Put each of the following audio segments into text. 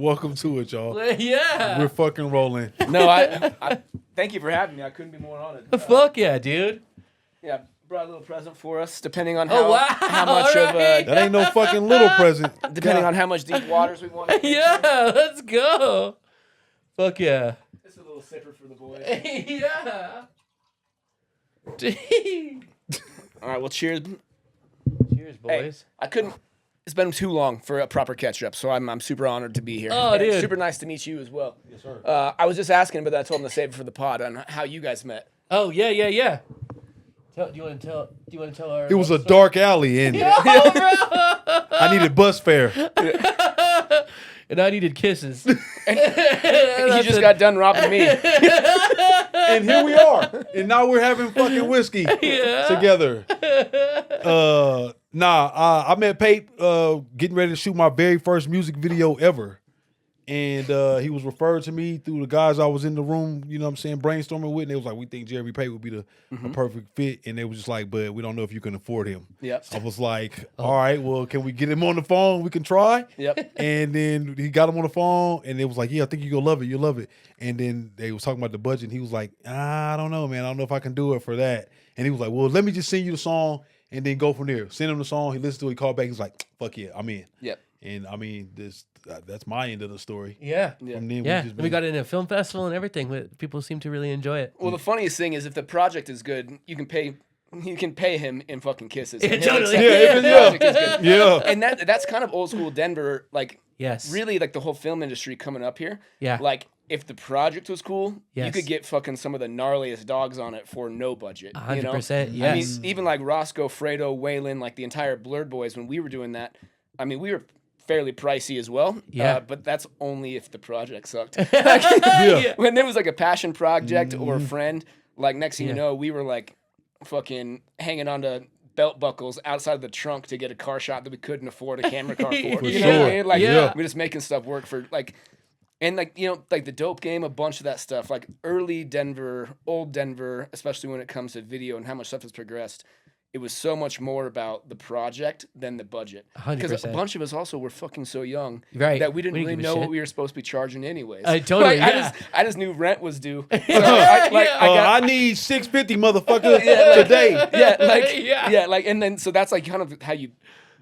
Welcome to it, y'all. Yeah. We're fucking rolling. No, I thank you for having me. I couldn't be more honored. Fuck yeah, dude. Yeah, brought a little present for us, depending on how, Oh, wow. how much All of right. That ain't no fucking little present. depending on how much deep waters we want. to Yeah, let's go. Fuck yeah. It's a little sipper for the boys. Yeah. All right, well, cheers. Cheers, boys. I couldn't. It's been too long for a proper catch up, so I'm super honored to be here. Oh, And dude. super nice to meet you as well. Yes, sir. I was just asking, but I told him to save it for the pod on how you guys met. Oh, yeah. Do you want to tell our... It was a dark alley, and I needed bus fare. And I needed kisses. He just got done robbing me. And here we are. And now we're having fucking whiskey together. I met Pape getting ready to shoot my very first music video ever. And he was referred to me through the guys I was in the room, you know what I'm saying, brainstorming with. And they was like, we think Jeremy Pape would be the a perfect fit. And they was just like, but we don't know if you can afford him. Yep. I was like, all right, well, can we get him on the phone? We can try. Yep. And then he got him on the phone, and it was like, yeah, I think you're going to love it. You'll love it. And then they was talking about the budget, and he was like, I don't know, man. I don't know if I can do it for that. And he was like, well, let me just send you the song and then go from there. Send him the song. He listened to it. He called back. He was like, fuck yeah, I'm in. Yep. And, I mean, that's my end of the story. Yeah. From then, Yeah, just we got it in a film festival and everything. People seem to really enjoy it. Well, the funniest thing is if the project is good, you can pay him in fucking kisses. Yeah, And he'll totally. accept Yeah, it if the yeah. project is good. Yeah. And that's kind of old school Denver, like Yes. really like the whole film industry coming up here. Yeah. Like if the project was cool, you Yes. could get fucking some of the gnarliest dogs on it for no budget. 100%, I yes. mean, even like Roscoe, Fredo, Waylon, like the entire Blurred Boys, when we were doing that, I mean, we were fairly pricey as well. Yeah. But that's only if the project sucked. Yeah. When there was like a passion project or a friend, like next thing you Yeah. know, we were like fucking hanging onto belt buckles outside of the trunk to get a car shot that we couldn't afford a camera car for. You know what I mean? Like, Yeah. we're just making stuff work for like, and like, you know, like the Dope Game, a bunch of that stuff, like early Denver, old Denver, especially when it comes to video and how much stuff has progressed. It was so much more about the project than the budget. 100%. Because a bunch of us also were fucking so young Right. that we didn't really give a know shit. what we were supposed to be charging anyways. Totally, Like, yeah. I just knew rent was due. So I I need $650, motherfucker, Yeah, like- today. yeah, like, and then so that's like kind of how you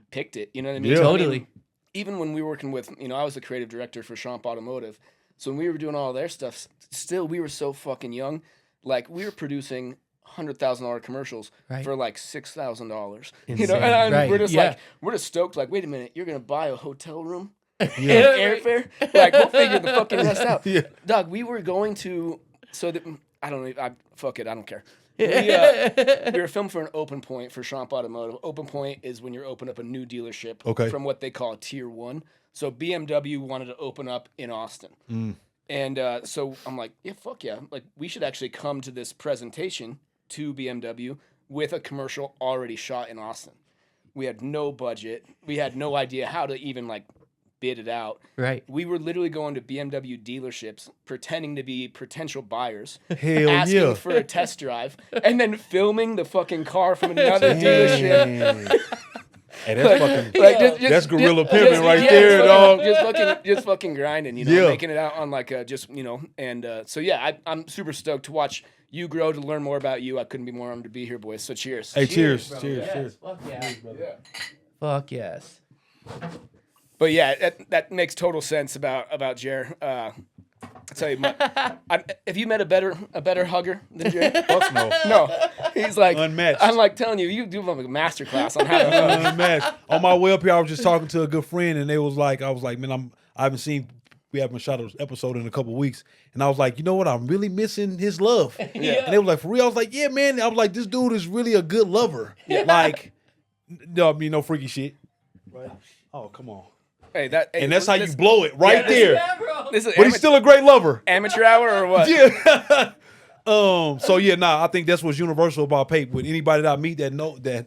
picked it. You know what I mean? Yeah. So, I mean, Totally. even when we were working with, you know, I was the creative director for Schmitz Automotive. So when we were doing all their stuff, still we were so fucking young. Like we were producing $100,000 commercials Right. for like $6,000. You know, Insane. and Right, we're just yeah. like, we're just stoked. Like, wait a minute, you're gonna buy a hotel room, Yeah. airfare? Like, we'll figure the fucking rest out. Yeah. Dog, we were going to. So that I don't know. Fuck it. I don't care. We were filmed for an open point for Schmitz Automotive. Open point is when you're opening up a new dealership Okay. from what they call tier 1. So BMW wanted to open up in Austin. And so I'm like, yeah, fuck yeah. Like, we should actually come to this presentation to BMW with a commercial already shot in Austin. We had no budget. We had no idea how to even, like, bid it out. Right. We were literally going to BMW dealerships, pretending to be potential buyers, Hell asking yeah. for a test drive, and then filming the fucking car from another dealership. Damn. Hey, that's fucking. Like, That's guerrilla pimping right yeah, there, dog. Just fucking grinding, you know, Yeah. making it out on like just, you know, and so yeah, I'm super stoked to watch you grow, to learn more about you. I couldn't be more honored to be here, boys. So cheers. Hey, cheers. bro. Cheers. Yes. Cheers. Fuck yeah. Yeah. Fuck yes. But yeah, that makes total sense about Jer. I tell you, have you met a better hugger than Jer? Fuck no. No, he's like Unmatched. I'm like telling you, you do like a master class on how to hug. Unmatched. On my way up here, I was just talking to a good friend, and they was like, I was like, man, we haven't shot an episode in a couple weeks, and I was like, you know what, I'm really missing his love. Yeah. And they was like, for real? I was like, yeah, man. I was like, this dude is really a good lover. Like, no, I mean, no freaky shit. Right? Oh, come on. Hey, And that's how you blow it right there. bro. This is But he's still a great lover. amateur hour or what? Yeah. So yeah, I think that's what's universal about Pape. With anybody that I meet that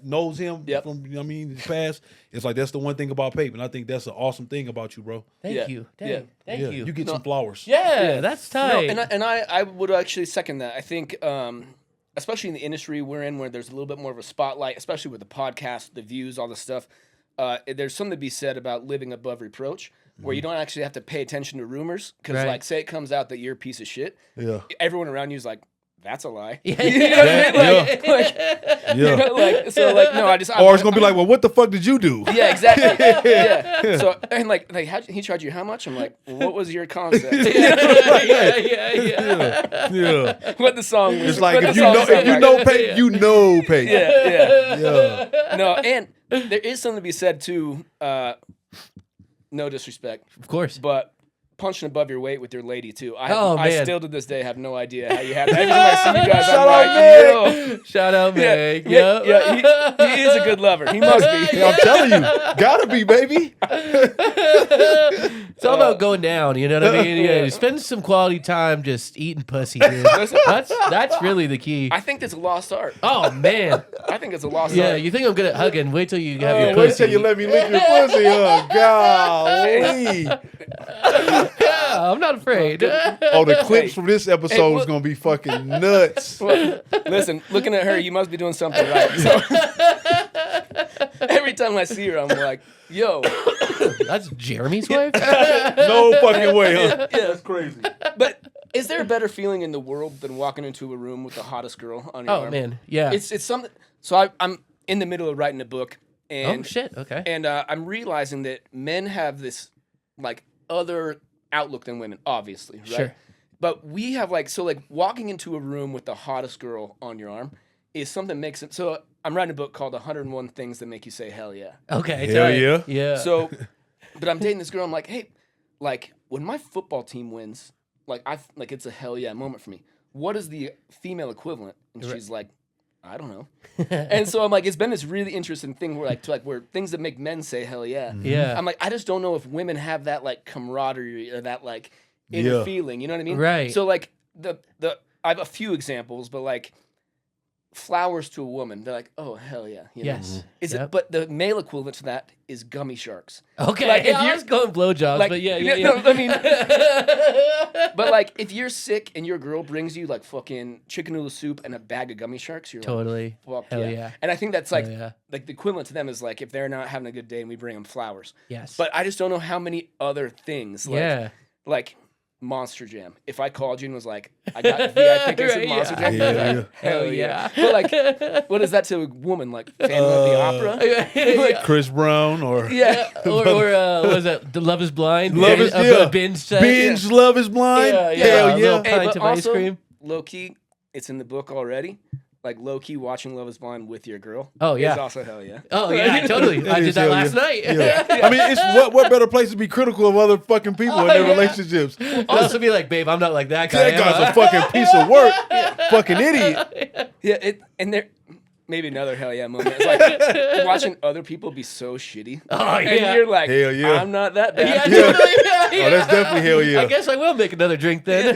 knows him Yep. from, you know what I mean, his past, it's like that's the one thing about Pape, and I think that's an awesome thing about you, bro. Thank Yeah. you. Dang. Yeah. Thank Yeah, you. you get some flowers. Yeah, that's No, tight. and I would actually second that. I think, especially in the industry we're in, where there's a little bit more of a spotlight, especially with the podcast, the views, all the stuff. There's something to be said about living above reproach. where you don't actually have to pay attention to rumors because, Right. like, say it comes out that you're a piece of shit, Yeah. everyone around you is like, "That's a lie." Yeah. You know what I mean? Like, Yeah. you know, like, so, like, no, I just. Or it's gonna be like, well, what the fuck did you do? Yeah, exactly. Yeah. So, and like he charged you how much? I'm like, what was your concept? Yeah. What the song was? It's like what if the you song know, sound if you like. know pay, you know pay. Yeah, Yeah. no, and there is something to be said too. No disrespect, Of course. but punching above your weight with your lady too. I Oh, I man. still to this day have no idea how you have that. Every time I see you guys, Shout I'm out, like, Meg. yo. Shout out, Yeah, Meg. yeah, Yep. yeah, he is a good lover. He must be. Yeah, I'm telling you, gotta be, baby. It's all about going down, you know what I mean? Yeah, spend some quality time just eating pussy, dude. Listen, That's really the key. I think that's a lost art. Oh man. I think it's a lost Yeah, art. you think I'm good at hugging? Wait till you have your Wait pussy. till you let me lick your pussy. Oh, golly. Yeah, I'm not afraid. Oh, the clips from this episode is what- gonna be fucking nuts. Well, listen, looking at her, you must be doing something right. So, every time I see her, I'm like, yo. That's Jeremy's wife. No fucking way, huh? Yeah. That's crazy. But is there a better feeling in the world than walking into a room with the hottest girl on your Oh arm? man, yeah. It's something. So I'm in the middle of writing a book, and Oh shit. Okay. and I'm realizing that men have this like other outlook than women, obviously, right? Sure. But we have like walking into a room with the hottest girl on your arm is something makes it. So I'm writing a book called 101 Things That Make You Say Hell Yeah. Okay. Hell tight. yeah. Yeah. So, but I'm dating this girl. I'm like, hey, like when my football team wins, like it's a hell yeah moment for me. What is the female equivalent? And she's like, I don't know. And so I'm like, it's been this really interesting thing where where things that make men say hell yeah. Yeah. I'm like, I just don't know if women have that like camaraderie or that like inner Yeah. feeling. You know what I mean? Right. So like the I have a few examples, but like flowers to a woman, they're like, oh hell yeah. You know? Yes. Is Yep. it? But the male equivalent to that is gummy sharks. Okay. like, if I you're- was going blowjobs, Like, but yeah. no, I mean, but like if you're sick and your girl brings you like fucking chicken noodle soup and a bag of gummy sharks, you're Totally. like, fuck Hell yeah. yeah. And I think that's like Hell yeah. like the equivalent to them is like if they're not having a good day and we bring them flowers. Yes. But I just don't know how many other things. Like, yeah. like Monster Jam. If I called you and was like, I got VIP tickets Right, at Monster yeah. Jam, you'd be Yeah, like, yeah. hell yeah. But like, what is that to a woman? Like Phantom of the Opera? Yeah. Chris Brown or Yeah. or what was that? The Love Is Blind. Love is yeah. binge set. Binge Love Is Blind. Yeah, yeah. Hell A little yeah. pint but of ice also, cream. low key, it's in the book already. Like low key watching Love Is Blind with your girl. Oh, yeah. Is also hell yeah. Oh yeah, totally. I It did is that hell last yeah. night. Yeah. I mean, it's what better place to be critical of other fucking people in their yeah. relationships. I'd also be like, babe, I'm not like that guy. That guy's a fucking piece of work. Fucking idiot. Yeah, and there maybe another hell yeah moment. It's like watching other people be so shitty. Oh, And yeah. you're like, Hell yeah. I'm not that Yeah, bad. totally. Yeah, Oh, that's definitely hell yeah. I guess I will make another drink then.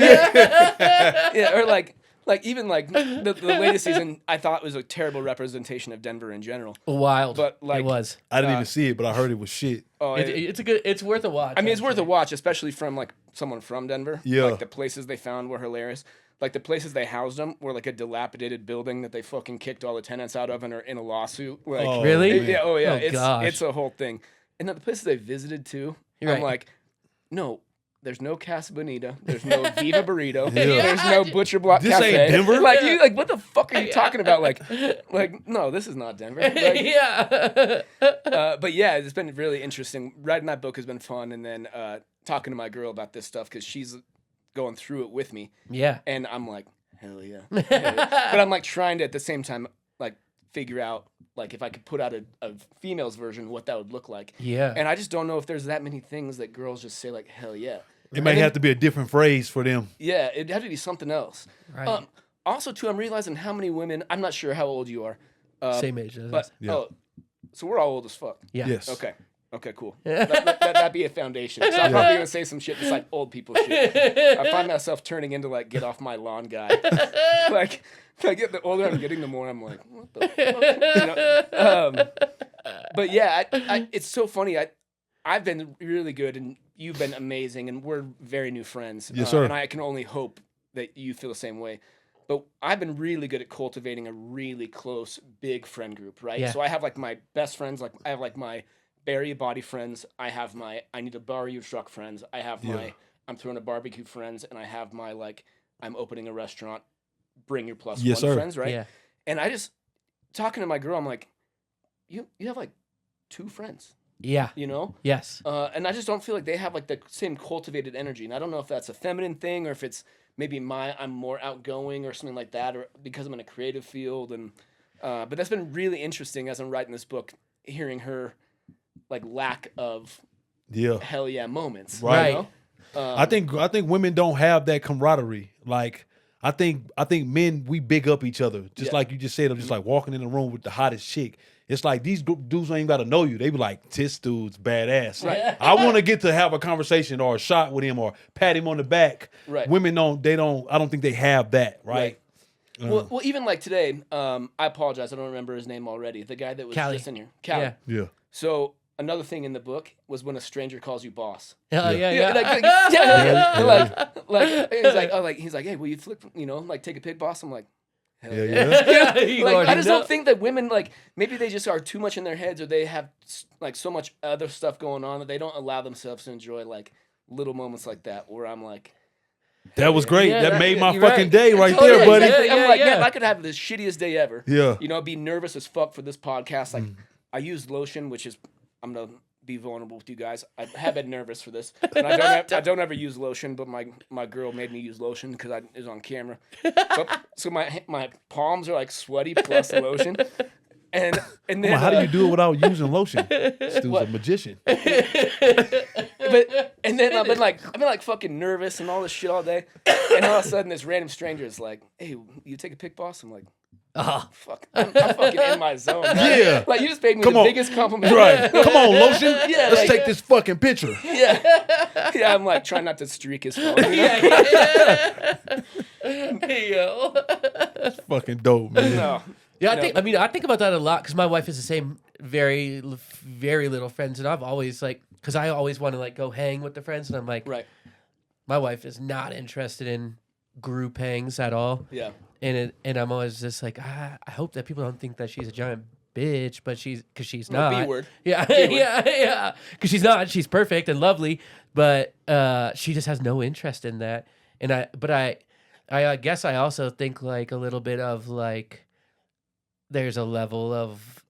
Yeah, or like even like the latest season, I thought was a terrible representation of Denver in general. Wild. But, like, it was. I didn't even see it, but I heard it was shit. Oh, It's worth a watch. I mean, it's worth a watch, especially from like someone from Denver. Yeah. Like the places they found were hilarious. Like the places they housed them were like a dilapidated building that they fucking kicked all the tenants out of and are in a lawsuit. Like, Oh, Really? man. yeah, oh yeah, Oh, gosh. it's a whole thing. And then the places they visited too, You're I'm right. like, no, there's no Casa Bonita, there's no Viva Burrito, Yeah. there's no Butcher Block This Cafe. ain't Denver? Like you, like what the fuck are you talking about? Like no, this is not Denver. Like, Yeah. but yeah, it's been really interesting. Writing that book has been fun, and then talking to my girl about this stuff because she's going through it with me, Yeah. and I'm like, hell yeah. Hell yeah. But I'm like trying to at the same time like figure out like if I could put out a female's version, what that would look like. Yeah. And I just don't know if there's that many things that girls just say like hell yeah. It might have to be a different phrase for them. Yeah, it'd have to be something else. Right. Also, too, I'm realizing how many women. I'm not sure how old you are. Same age as But us. Yeah. oh, so we're all old as fuck. Yeah. Yes. Okay. Okay, cool. That'd be a foundation. So I'm probably gonna say some shit that's like old people shit. I find myself turning into like get off my lawn guy. like the older I'm getting, the more I'm like, what the fuck? You know? But yeah, it's so funny. I've been really good, and you've been amazing, and we're very new friends. Yes, sir. And I can only hope that you feel the same way. But I've been really good at cultivating a really close, big friend group, right? Yeah. So I have like my best friends, like I have like my Barry Body friends. I have my I need to borrow your truck friends. I have my I'm throwing a barbecue friends, and I have my like I'm opening a restaurant. Bring your plus one friends, right? Yeah. And I just talking to my girl, I'm like, you have like 2 friends, Yeah. you know? Yes. And I just don't feel like they have like the same cultivated energy. And I don't know if that's a feminine thing or if it's maybe I'm more outgoing or something like that, or because I'm in a creative field. And but that's been really interesting as I'm writing this book, hearing her like lack of hell yeah moments. Right. You know? I think women don't have that camaraderie. Like I think men, we big up each other. Just like you just said, I'm just like walking in the room with the hottest chick. It's like these dudes ain't got to know you. They be like, this dude's badass. Right. I want to get to have a conversation or a shot with him or pat him on the back. Right. Women I don't think they have that, right? Well, even like today, I apologize. I don't remember his name already. The guy that was Callie. just in here. Callie. Yeah. Yeah. So another thing in the book was when a stranger calls you boss. Yeah. Like he's like, hey, will you flip, like take a pic, boss? I'm like, hell Yeah, yeah. yeah. Like, I just don't think that women, like, maybe they just are too much in their heads, or they have like so much other stuff going on that they don't allow themselves to enjoy like little moments like that where I'm like, That was great. Yeah, that made my you're fucking right. day right totally, there, buddy. exactly. I'm like, Yeah. man, I could have the shittiest day ever. Yeah. Be nervous as fuck for this podcast. Like, I used lotion, which is, I'm gonna be vulnerable with you guys. I have been nervous for this, and I don't ever use lotion. But my girl made me use lotion because it was on camera. So my palms are like sweaty plus the lotion, and then How do you do it without using lotion? This dude's a magician. But and then I've been like fucking nervous and all this shit all day, and all of a sudden this random stranger is like, "Hey, you take a pic, boss?" I'm like, Oh. fuck, I'm fucking in my zone. Man. Yeah. Like you just paid me Come the on. biggest compliment. Right. Come on, lotion. Yeah, Let's like- take this fucking picture. Yeah, I'm like trying not to streak his phone. Yo. That's fucking dope, man. No. Yeah, I think about that a lot because my wife is the same, very little friends, and I've always because I always want to like go hang with the friends, and I'm like, Right. my wife is not interested in group hangs at all, Yeah. and I'm always just like, I hope that people don't think that she's a giant bitch, but she's No, not. B word. Yeah, B-word. yeah, because she's not. She's perfect and lovely, but she just has no interest in that, and I guess I also think like a little bit of like. There's a level of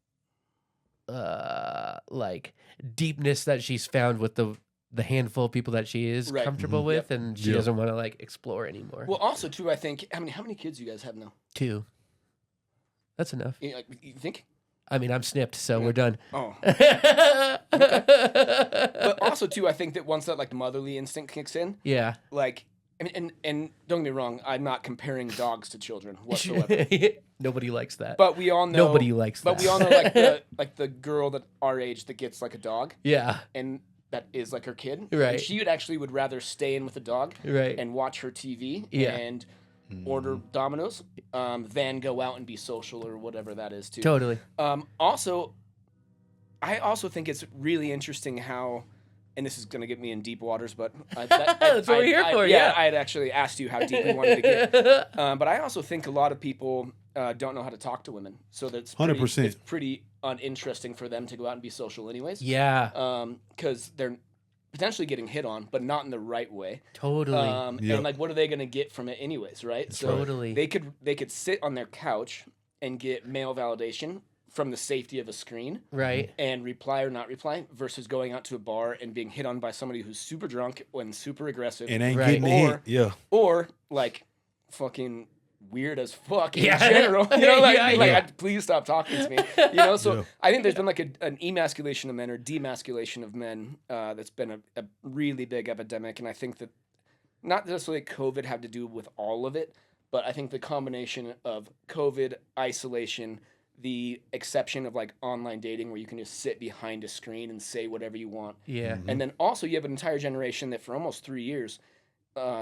like deepness that she's found with the handful of people that she is Right. comfortable with, and she doesn't want to like explore anymore. Well, also too, I think how many kids do you guys have now? 2. That's enough. You think? I mean, I'm snipped, so we're done. Oh. But also too, I think that once that like motherly instinct kicks in, Yeah. like, and don't get me wrong, I'm not comparing dogs to children whatsoever. Nobody likes that. But we all know Nobody likes But that. we all know like the girl that our age that gets like a dog Yeah. and that is like her kid. Right. And she would rather stay in with the dog Right. and watch her TV Yeah. and order Domino's than go out and be social or whatever that is too. Totally. Also, I also think it's really interesting how, and this is going to get me in deep waters, but That's what we're here for, yeah. I had actually asked you how deep you wanted to get. But I also think a lot of people don't know how to talk to women. So that's 100%. It's pretty uninteresting for them to go out and be social anyways. Yeah. Because they're potentially getting hit on, but not in the right way. Totally. Yep. And like, what are they going to get from it anyways, right? So Totally. they could sit on their couch and get male validation from the safety of a screen. Right. And reply or not reply versus going out to a bar and being hit on by somebody who's super drunk and super aggressive And ain't Right. getting the hint. Yeah. or like fucking weird as fuck in Yeah. general. You know, like, Yeah, like yeah. please stop talking to me. You know, so Yeah. I think there's been like an emasculation of men or demasculation of men that's been a really big epidemic. And I think that not necessarily COVID had to do with all of it, but I think the combination of COVID, isolation, the exception of like online dating where you can just sit behind a screen and say whatever you want. Yeah. And then also you have an entire generation that for almost 3 years,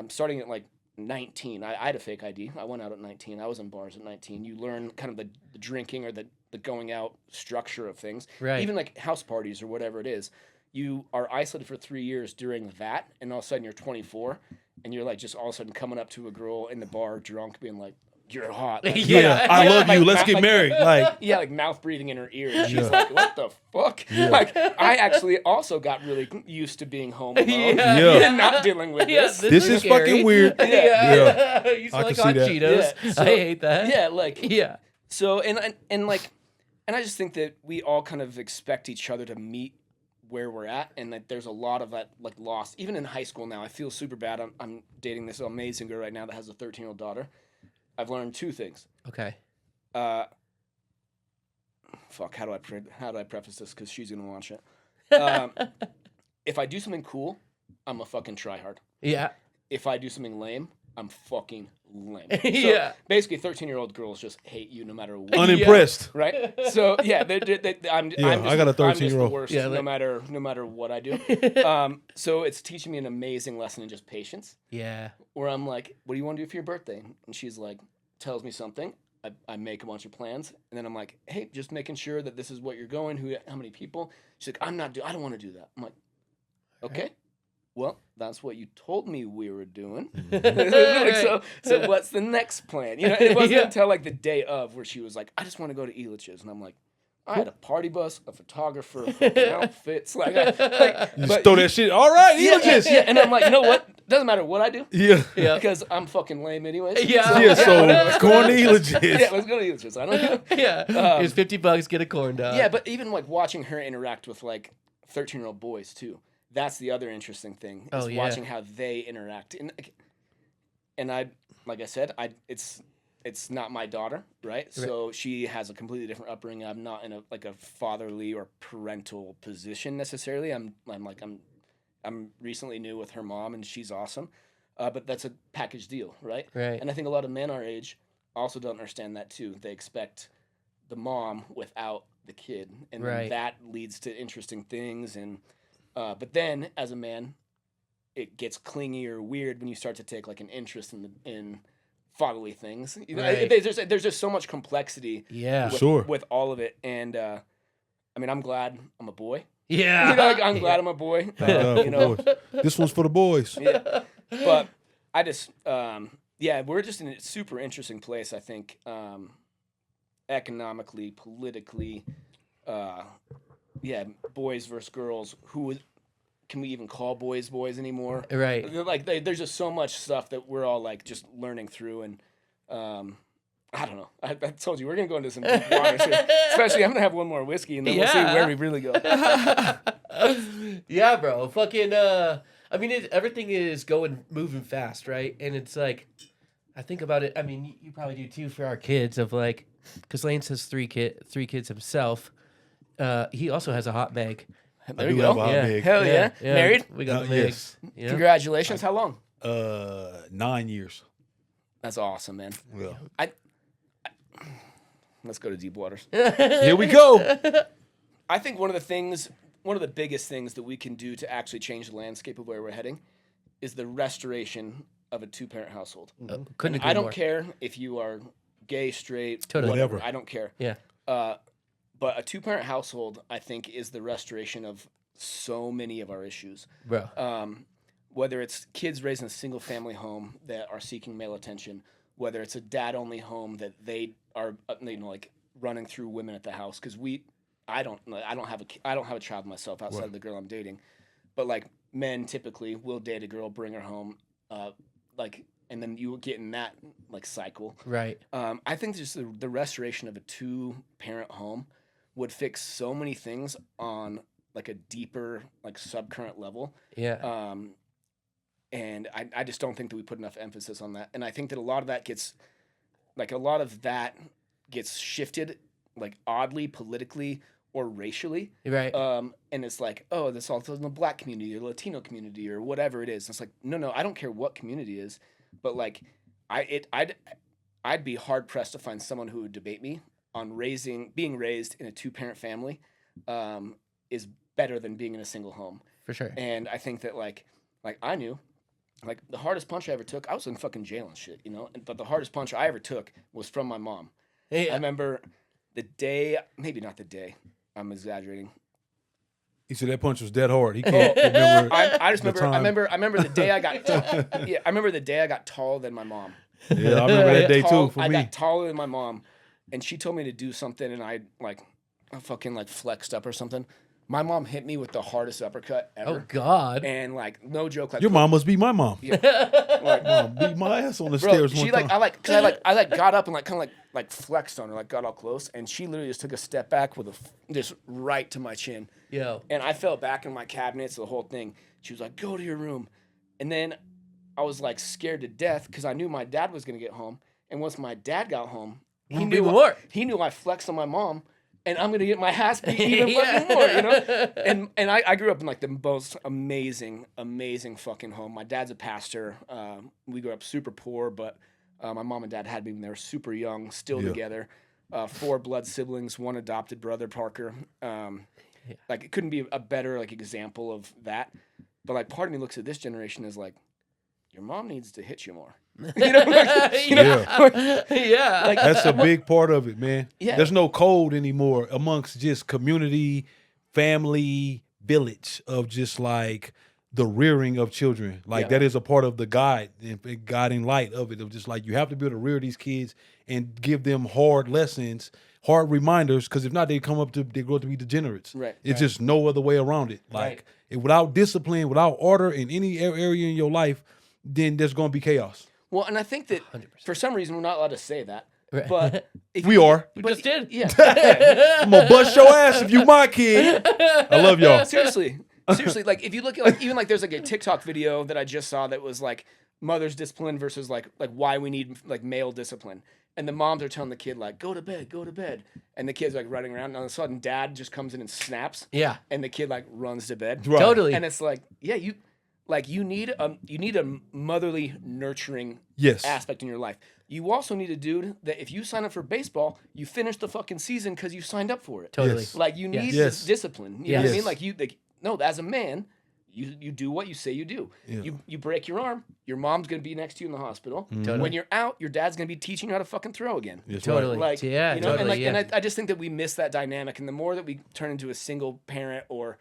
starting at like 19, I had a fake ID. I went out at 19. I was in bars at 19. You learn kind of the drinking or the going out structure of things. Right. Even like house parties or whatever it is. You are isolated for 3 years during that, and all of a sudden you're 24, and you're like just all of a sudden coming up to a girl in the bar drunk being like, you're hot. Like, Yeah, I love you. Let's get like- married. Like, yeah, like mouth breathing in her ear. And she's Yeah. like, what the fuck? Like, I actually also got really used to being home alone Yeah. and not dealing with Yeah, this. This is scary. fucking weird. Yeah. You smell I like can hot see that. Cheetos. Yeah, so- I hate that. Yeah, like, Yeah. so, and I just think that we all kind of expect each other to meet where we're at, and that there's a lot of that like lost. Even in high school now, I feel super bad. I'm dating this amazing girl right now that has a 13-year-old daughter. I've learned two things. Okay. Fuck, how do I preface this? Because she's gonna watch it. If I do something cool, I'm a fucking tryhard. Yeah. If I do something lame, I'm fucking lame. So Yeah. basically, 13-year-old girls just hate you no matter what. unimpressed. Right? So yeah, I'm Yeah, just, I got a I'm just the 13-year-old. worst, Yeah, no like- matter what I do. So it's teaching me an amazing lesson in just patience. Yeah. Where I'm like, what do you want to do for your birthday? And she's like, tells me something. I make a bunch of plans, and then I'm like, hey, just making sure that this is what you're going, how many people. She's like, I don't want to do that. I'm like, okay. Well, that's what you told me we were doing. Like, so what's the next plan? You know, it wasn't Yeah. until like the day of where she was like, I just want to go to Elitch's, and I'm like, I had a party bus, a photographer, fucking outfits, You just throw that shit. All right, yeah, Elitch's. yeah, and I'm like, you know what? Doesn't matter what I do, Yeah. Yeah. because I'm fucking lame anyways. Yeah. Yeah, so let's going to Elitch's. Elitch's. Yeah, let's go to Elitch's. I don't know. Yeah. Here's $50. Get a corn dog. Yeah, but even like watching her interact with like 13-year-old boys too. That's the other interesting thing is Oh, yeah. watching how they interact. And I, like I said, it's not my daughter, right? So she has a completely different upbringing. I'm not in a fatherly or parental position necessarily. I'm recently new with her mom, and she's awesome. But that's a package deal, right? Right. And I think a lot of men our age also don't understand that too. They expect the mom without the kid, and then Right. that leads to interesting things. And but then as a man, it gets clingy or weird when you start to take like an interest in fatherly things. You know, Right. there's just so much complexity Yeah. with, Sure. with all of it. And I mean, I'm glad I'm a boy. Yeah. You know, like, I'm glad I'm a boy. For You know, boys. This one's for the boys. yeah. But I just, yeah, we're just in a super interesting place, I think, economically, politically, yeah, boys versus girls. Can we even call boys anymore? Right. Like, there's just so much stuff that we're all like just learning through, and I don't know. I told you we're gonna go into some deep waters here. Especially, I'm gonna have one more whiskey, and then we'll see Yeah. where we really go. Yeah, bro. Fucking. I mean, everything is moving fast, right? And it's like, I think about it. I mean, you probably do too for our kids. Of like, because Lane has three kids himself. He also has a hot bag. There I you do go. have a hot Yeah. big. Hell yeah. Married? We got the yes. legs. You know? Congratulations. How long? 9 years. That's awesome, man. Well, Let's go to deep waters. here we go. I think one of the biggest things that we can do to actually change the landscape of where we're heading is the restoration of a two-parent household. Couldn't agree I don't more. care if you are gay, straight, Totally. whatever. Whatever. I don't care. Yeah. But a two-parent household, I think, is the restoration of so many of our issues. Bro. Whether it's kids raised in a single-family home that are seeking male attention, whether it's a dad-only home that they are, like running through women at the house. Because I don't have a child myself outside Right. of the girl I'm dating, but like men typically will date a girl, bring her home, and then you get in that like cycle. Right. I think just the restoration of a two-parent home would fix so many things on like a deeper like subcurrent level. Yeah. And I just don't think that we put enough emphasis on that. And I think that a lot of that gets shifted like oddly politically or racially. Right. And it's like, oh, this all in the black community or Latino community or whatever it is. And it's like, no, I don't care what community it is, but like I'd be hard pressed to find someone who would debate me on being raised in a two-parent family is better than being in a single home. For sure. And I think that like I knew, like the hardest punch I ever took, I was in fucking jail and shit, you know. But the hardest punch I ever took was from my mom. Yeah. I remember the day, maybe not the day. I'm exaggerating. He said that punch was dead hard. He can't remember. I just the remember. I time. remember the day I got. I remember the day I got taller than my mom. Yeah, I remember that day too for I me. got taller than my mom, and she told me to do something, and I fucking like flexed up or something. My mom hit me with the hardest uppercut ever. Oh God! And like no joke, like Your mom must be my mom. Yeah, like, Mom beat my ass on the bro, stairs she one time. I got up and like kind of like flexed on her, like got all close, and she literally just took a step back with just right to my chin. Yo. And I fell back in my cabinets, the whole thing. She was like, "Go to your room," and then I was like scared to death because I knew my dad was gonna get home, and once my dad got home, he knew I flexed on my mom. And I'm gonna get my ass beat even fucking more, you know. And I grew up in like the most amazing fucking home. My dad's a pastor. We grew up super poor, but my mom and dad had me when they were super young, still together. 4 blood siblings, 1 adopted brother, Parker. Like it couldn't be a better like example of that. But like part of me looks at this generation as like, your mom needs to hit you more. You know, Yeah. Like, That's a big part of it, man. Yeah. There's no code anymore amongst just community, family, village of just like the rearing of children. Like that is a part of the guide and guiding light of it. Of just like you have to be able to rear these kids and give them hard lessons, hard reminders. Because if not, they grow up to be degenerates. Right. It's just no other way around it. Like without discipline, without order in any area in your life, then there's going to be chaos. Well, and I think that 100%. for some reason we're not allowed to say that, Right. but We are. We just did. Yeah. I'm going to bust your ass if you my kid. I love y'all. Seriously, like if you look at like even like there's like a TikTok video that I just saw that was like mother's discipline versus like why we need like male discipline, and the moms are telling the kid like go to bed, and the kid's like running around, and all of a sudden dad just comes in and snaps, Yeah. and the kid like runs to bed, Right. Totally. and it's like you need a motherly nurturing Yes. aspect in your life. You also need a dude that if you sign up for baseball, you finish the fucking season because you signed up for it. Totally. Yes. Like you need Yes. this discipline. You know what I Yes. mean? Like no, as a man, you do what you say you do. Yeah. You break your arm, your mom's gonna be next to you in the hospital. Totally. When you're out, your dad's gonna be teaching you how to fucking throw again. That's Totally. Like Yeah, you know, totally, and I just think that we miss that dynamic, and the more that we turn into a single parent or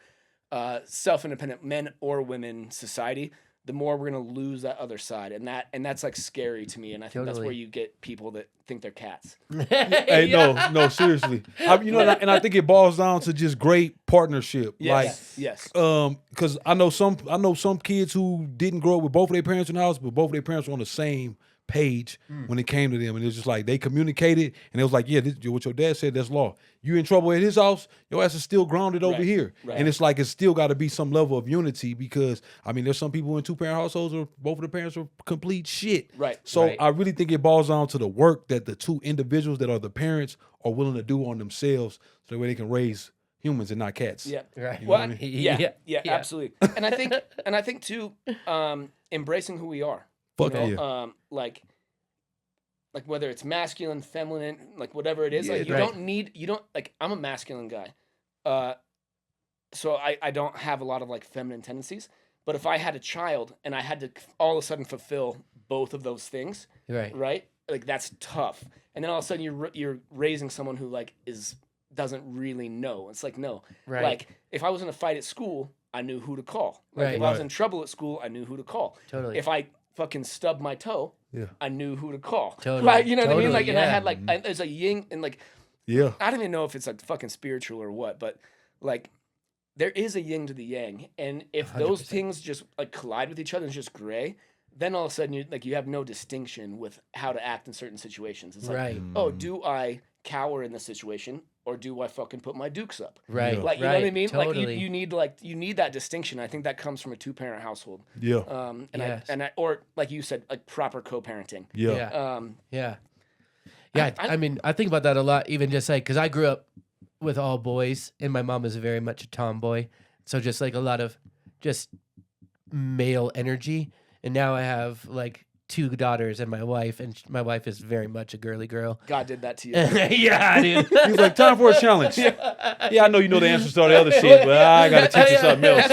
self-independent men or women society, the more we're gonna lose that other side, and that's like scary to me, and I think that's Totally. where you get people that think they're cats. Hey, no, seriously. And I think it boils down to just great partnership. Yes. Because I know some kids who didn't grow up with both of their parents in the house, but both of their parents were on the same page when it came to them, and it was just like they communicated, and it was like, yeah, what your dad said, that's law. You in trouble at his house, your ass is still grounded over here, and it's like it's still got to be some level of unity because I mean, there's some people in 2-parent households where both of the parents are complete shit. Right. So Right. I really think it boils down to the work that the 2 individuals that are the parents are willing to do on themselves, so that way they can raise humans and not cats. Yeah. Right. You know what I mean? Yeah, absolutely. And I think too, embracing who we are. Fuck You know, yeah. Like whether it's masculine, feminine, like whatever it is, Yeah, like you right. don't like I'm a masculine guy. So I don't have a lot of like feminine tendencies, but if I had a child and I had to all of a sudden fulfill both of those things, Right. right? Like that's tough. And then all of a sudden you're raising someone who like doesn't really know. It's like no. Right. Like if I was in a fight at school, I knew who to call. Like Right. if I was Right. in trouble at school, I knew who to call. Totally. If I fucking stubbed my toe, Yeah. I knew who to call. Totally. Right? You know what I mean? Totally, Like, and I yeah. had like, there's a yin and like, Yeah. I don't even know if it's like fucking spiritual or what, but like, there is a yin to the yang, and if those 100%. things just like collide with each other, it's just gray. Then all of a sudden you have no distinction with how to act in certain situations. It's like, Right. oh, do I cower in this situation or do I fucking put my dukes up? Right. Like, you right. know what I mean? Totally. Like you need that distinction. I think that comes from a 2-parent household. Yeah. Yes. Or like you said, like proper co-parenting. Yeah. Yeah. Um, Yeah. Yeah. I mean, I think about that a lot, even just like, because I grew up with all boys and my mom is very much a tomboy. So just like a lot of just male energy. And now I have like 2 daughters and my wife, and my wife is very much a girly girl. God did that to you. Yeah, dude. He's like, time for a challenge. Yeah, I know you know the answers to all the other shit, but I gotta teach you something else.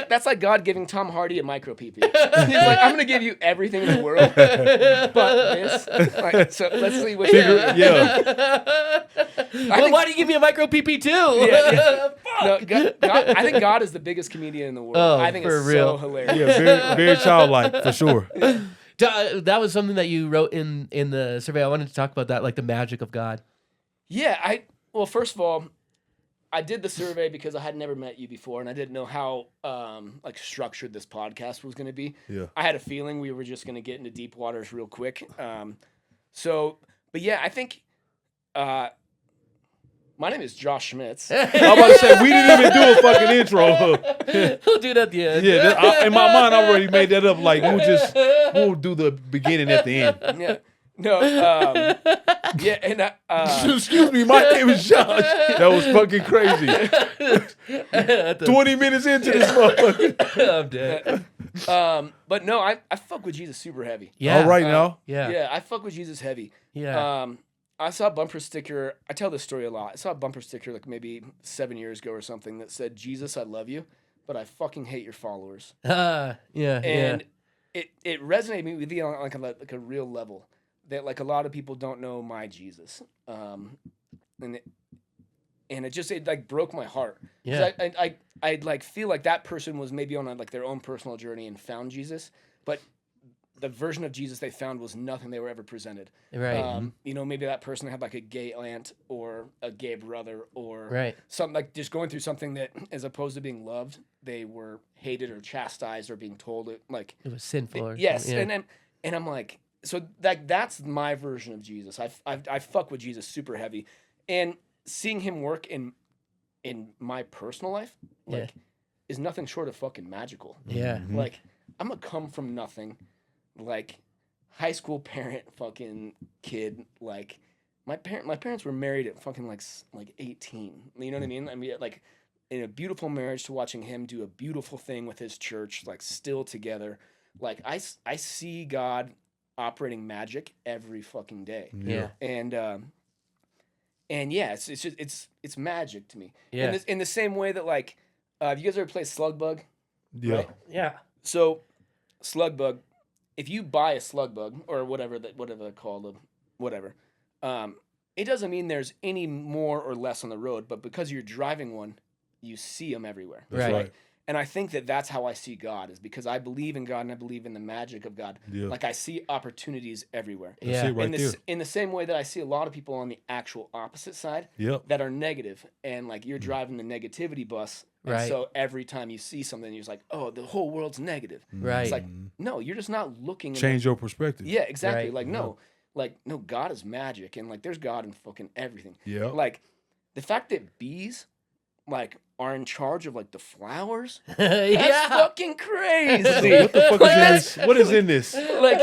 That's like God giving Tom Hardy a micro pee. He's like, I'm gonna give you everything in the world, but this. Like, so let's see what. Yeah. Well, why do you give me a micro PP too? Yeah. No, God, I think God is the biggest comedian in the world. Oh, I think for it's real. so hilarious. Yeah, very, very childlike for sure. That was something that you wrote in the survey. I wanted to talk about that, like the magic of God. Yeah, well, first of all, I did the survey because I had never met you before, and I didn't know how like structured this podcast was going to be. Yeah. I had a feeling we were just going to get into deep waters real quick. But yeah, I think my name is Josh Schmitz. I'm about to say we didn't even do a fucking intro. We'll do it at the end. Yeah, in my mind, I already made that up. Like we'll do the beginning at the end. Yeah. No, yeah, and Excuse me, my name is Josh. That was fucking crazy. 20 minutes into this motherfucker. I'm dead. but no, I fuck with Jesus super heavy. Yeah. All right now. Yeah, I fuck with Jesus heavy. Yeah. I saw a bumper sticker. I tell this story a lot. I saw a bumper sticker like maybe 7 years ago or something that said, "Jesus, I love you, but I fucking hate your followers." Yeah. And it resonated with me on like a real level. That like a lot of people don't know my Jesus, and it like broke my heart. Yeah. I like feel like that person was maybe on like their own personal journey and found Jesus, but the version of Jesus they found was nothing they were ever presented. Right. You know, maybe that person had like a gay aunt or a gay brother or Right. something like just going through something that, as opposed to being loved, they were hated or chastised or being told it like It was sinful. Or yes, something. Yeah. and I'm like. So that's my version of Jesus. I fuck with Jesus super heavy, and seeing him work in my personal life like is nothing short of fucking magical. Yeah. Mm-hmm. Like I'm a come from nothing, like high school parent fucking kid. Like my parents were married at fucking like 18. You know what I mean? I mean like in a beautiful marriage to watching him do a beautiful thing with his church, like still together. Like I see God operating magic every fucking day. Yeah. And yeah, it's just it's magic to me. Yeah. In the same way that like have you guys ever played Slug Bug? Yeah. Right? Yeah. So Slug Bug, if you buy a Slug Bug or whatever they're called, whatever, it doesn't mean there's any more or less on the road, but because you're driving one, you see them everywhere. That's right. And I think that's how I see God, is because I believe in God and I believe in the magic of God. Yeah. Like I see opportunities everywhere. That's Yeah. it right there. In the same way that I see a lot of people on the actual opposite side Yep. that are negative, and like you're driving the negativity bus, and Right. so every time you see something, you're just like, oh, the whole world's negative. Right. It's like, no, you're just not looking. Change your perspective. Yeah, exactly. Right. Like no, God is magic, and like there's God in fucking everything. Yeah. Like the fact that bees like are in charge of like the flowers. That's Yeah. fucking crazy. What the fuck Like, is this? What is in this? Like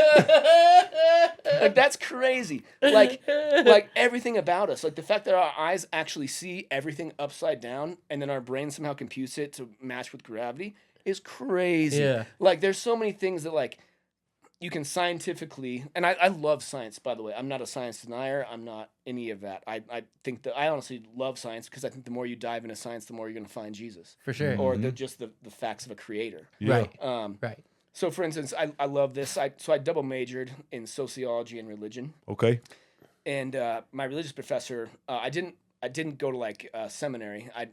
that's crazy. Like everything about us. Like the fact that our eyes actually see everything upside down and then our brain somehow computes it to match with gravity is crazy. Yeah. Like there's so many things that like you can scientifically, and I love science, by the way. I'm not a science denier. I'm not any of that. I think that I honestly love science because I think the more you dive into science, the more you're going to find Jesus. For sure. Or just the facts of a creator. Yeah. Right. Right. So, for instance, I love this. I double majored in sociology and religion, Okay. and my religious professor, I didn't go to like seminary. I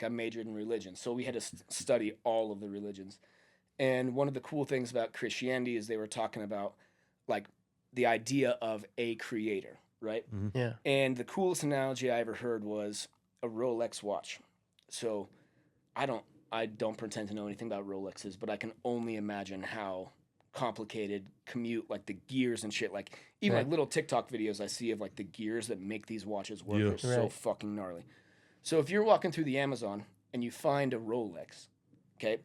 majored in religion, so we had to study all of the religions. And one of the cool things about Christianity is they were talking about like the idea of a creator, right? Mm-hmm. Yeah. And the coolest analogy I ever heard was a Rolex watch. So I don't pretend to know anything about Rolexes, but I can only imagine how complicated commute, like the gears and shit, like even Right. like little TikTok videos I see of like the gears that make these watches work Yeah. are so Right. fucking gnarly. So if you're walking through the Amazon and you find a Rolex, okay,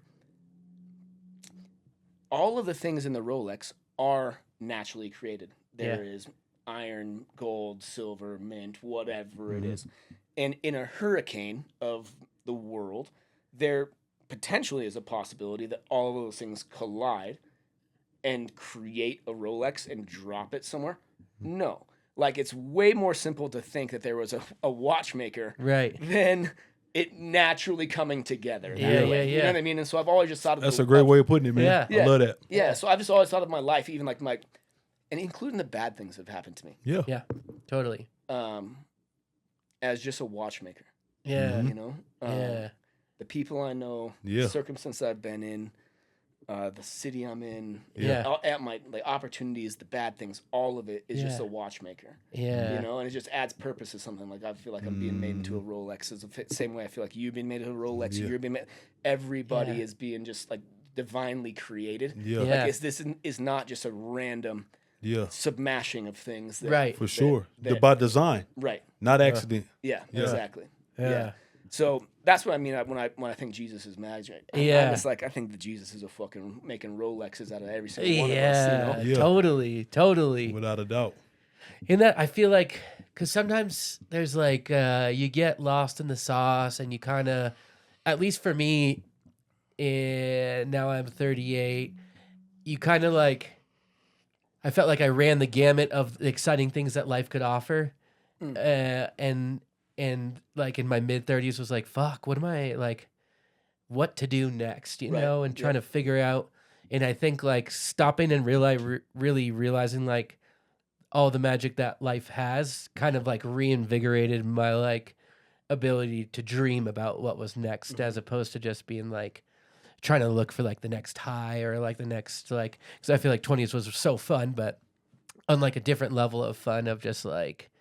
all of the things in the Rolex are naturally created. There is iron, gold, silver, mint, whatever it is. And in a hurricane of the world, there potentially is a possibility that all of those things collide and create a Rolex and drop it somewhere. No. Like, it's way more simple to think that there was a watchmaker Right. than it naturally coming together. that Yeah, way. yeah, You know yeah. what I mean? And so I've always just thought of That's a great way of putting it, man. Yeah. I love that. Yeah, so I've just always thought of my life, even like and including the bad things that have happened to me, Yeah. Yeah. Totally. as just a watchmaker. Yeah. You know, Yeah. the people I know, Yeah. the circumstances I've been in, the city I'm in, Yeah. at my like opportunities, the bad things, all of it is just Yeah. a watchmaker. Yeah. You know, and it just adds purpose to something. Like I feel like I'm being made into a Rolex. It's the same way I feel like you've been made into a Rolex. Yeah. You're being made. Everybody Yeah. is being just like divinely created. Yeah. Yeah. Like this is not just a random Yeah, submashing of things. That, Right. for sure. that- By design, Right. not accident. Yeah. Yeah. Exactly. Yeah. So that's what I mean when I think Jesus is magic. Yeah. I'm just like I think that Jesus is a fucking making Rolexes out of every single one of us. Yeah, You know? Yeah. totally. Without a doubt. In that, I feel like, because sometimes there's like, you get lost in the sauce and you kind of, at least for me, now I'm 38, you kind of like, I felt like I ran the gamut of the exciting things that life could offer. And like in my mid 30s was like, fuck, what am I like, what to do next, you Right, know, and trying yeah. to figure out. And I think like stopping and really realizing like all the magic that life has kind of like reinvigorated my like ability to dream about what was next, as opposed to just being like trying to look for like the next high or like the next like, because I feel like 20s was so fun, but on like a different level of fun of just like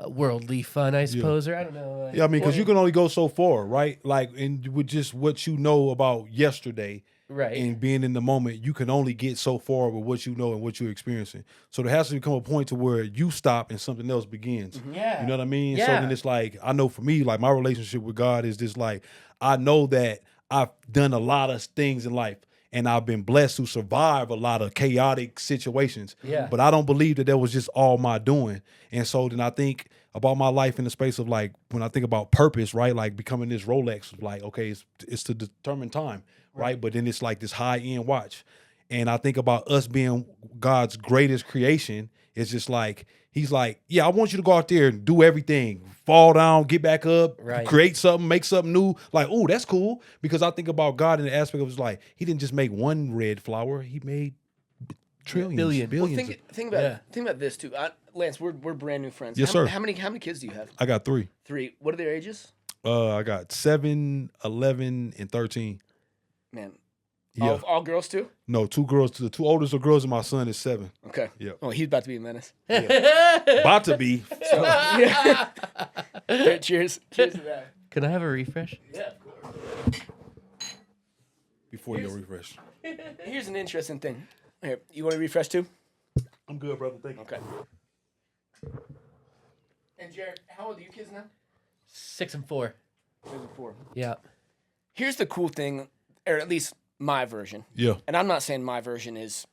worldly fun, I suppose, or I don't know. Like, Yeah, I mean, because you can only go so far, right? Like, and with just what you know about yesterday right. and being in the moment, you can only get so far with what you know and what you're experiencing. So there has to become a point to where you stop and something else begins. Yeah. You know what I mean? So Yeah. then it's like, I know for me, like my relationship with God is just like, I know that I've done a lot of things in life and I've been blessed to survive a lot of chaotic situations. Yeah. But I don't believe that was just all my doing. And so then I think about my life in the space of like, when I think about purpose, right? Like becoming this Rolex, like, okay, it's to determine time, right? But then it's like this high end watch. And I think about us being God's greatest creation. It's just like, he's like, yeah, I want you to go out there and do everything. Fall down, get back up, Right. create something, make something new. Like, oh, that's cool. Because I think about God in the aspect of like, he didn't just make one red flower. He made trillions, Billion. Well, billions. think Yeah. about this too. Lance, we're brand new friends. Yes, how, sir. How many kids do you have? I got 3. 3. What are their ages? I got 7, 11, and 13. Man, Yeah. all girls too. No, 2 girls. The 2 oldest are girls and my son is 7. Okay. Yeah. Oh, he's about to be a menace. About to be. So, yeah. Hey, cheers. Cheers to that. Can I have a refresh? Yeah, of course. Before your refresh. Here's an interesting thing. Here, you want to refresh too? I'm good, brother. Thank you. Okay. And Jared, how old are you kids now? 6 and 4. 4. Yeah. Here's the cool thing, or at least my version. Yeah. And I'm not saying my version is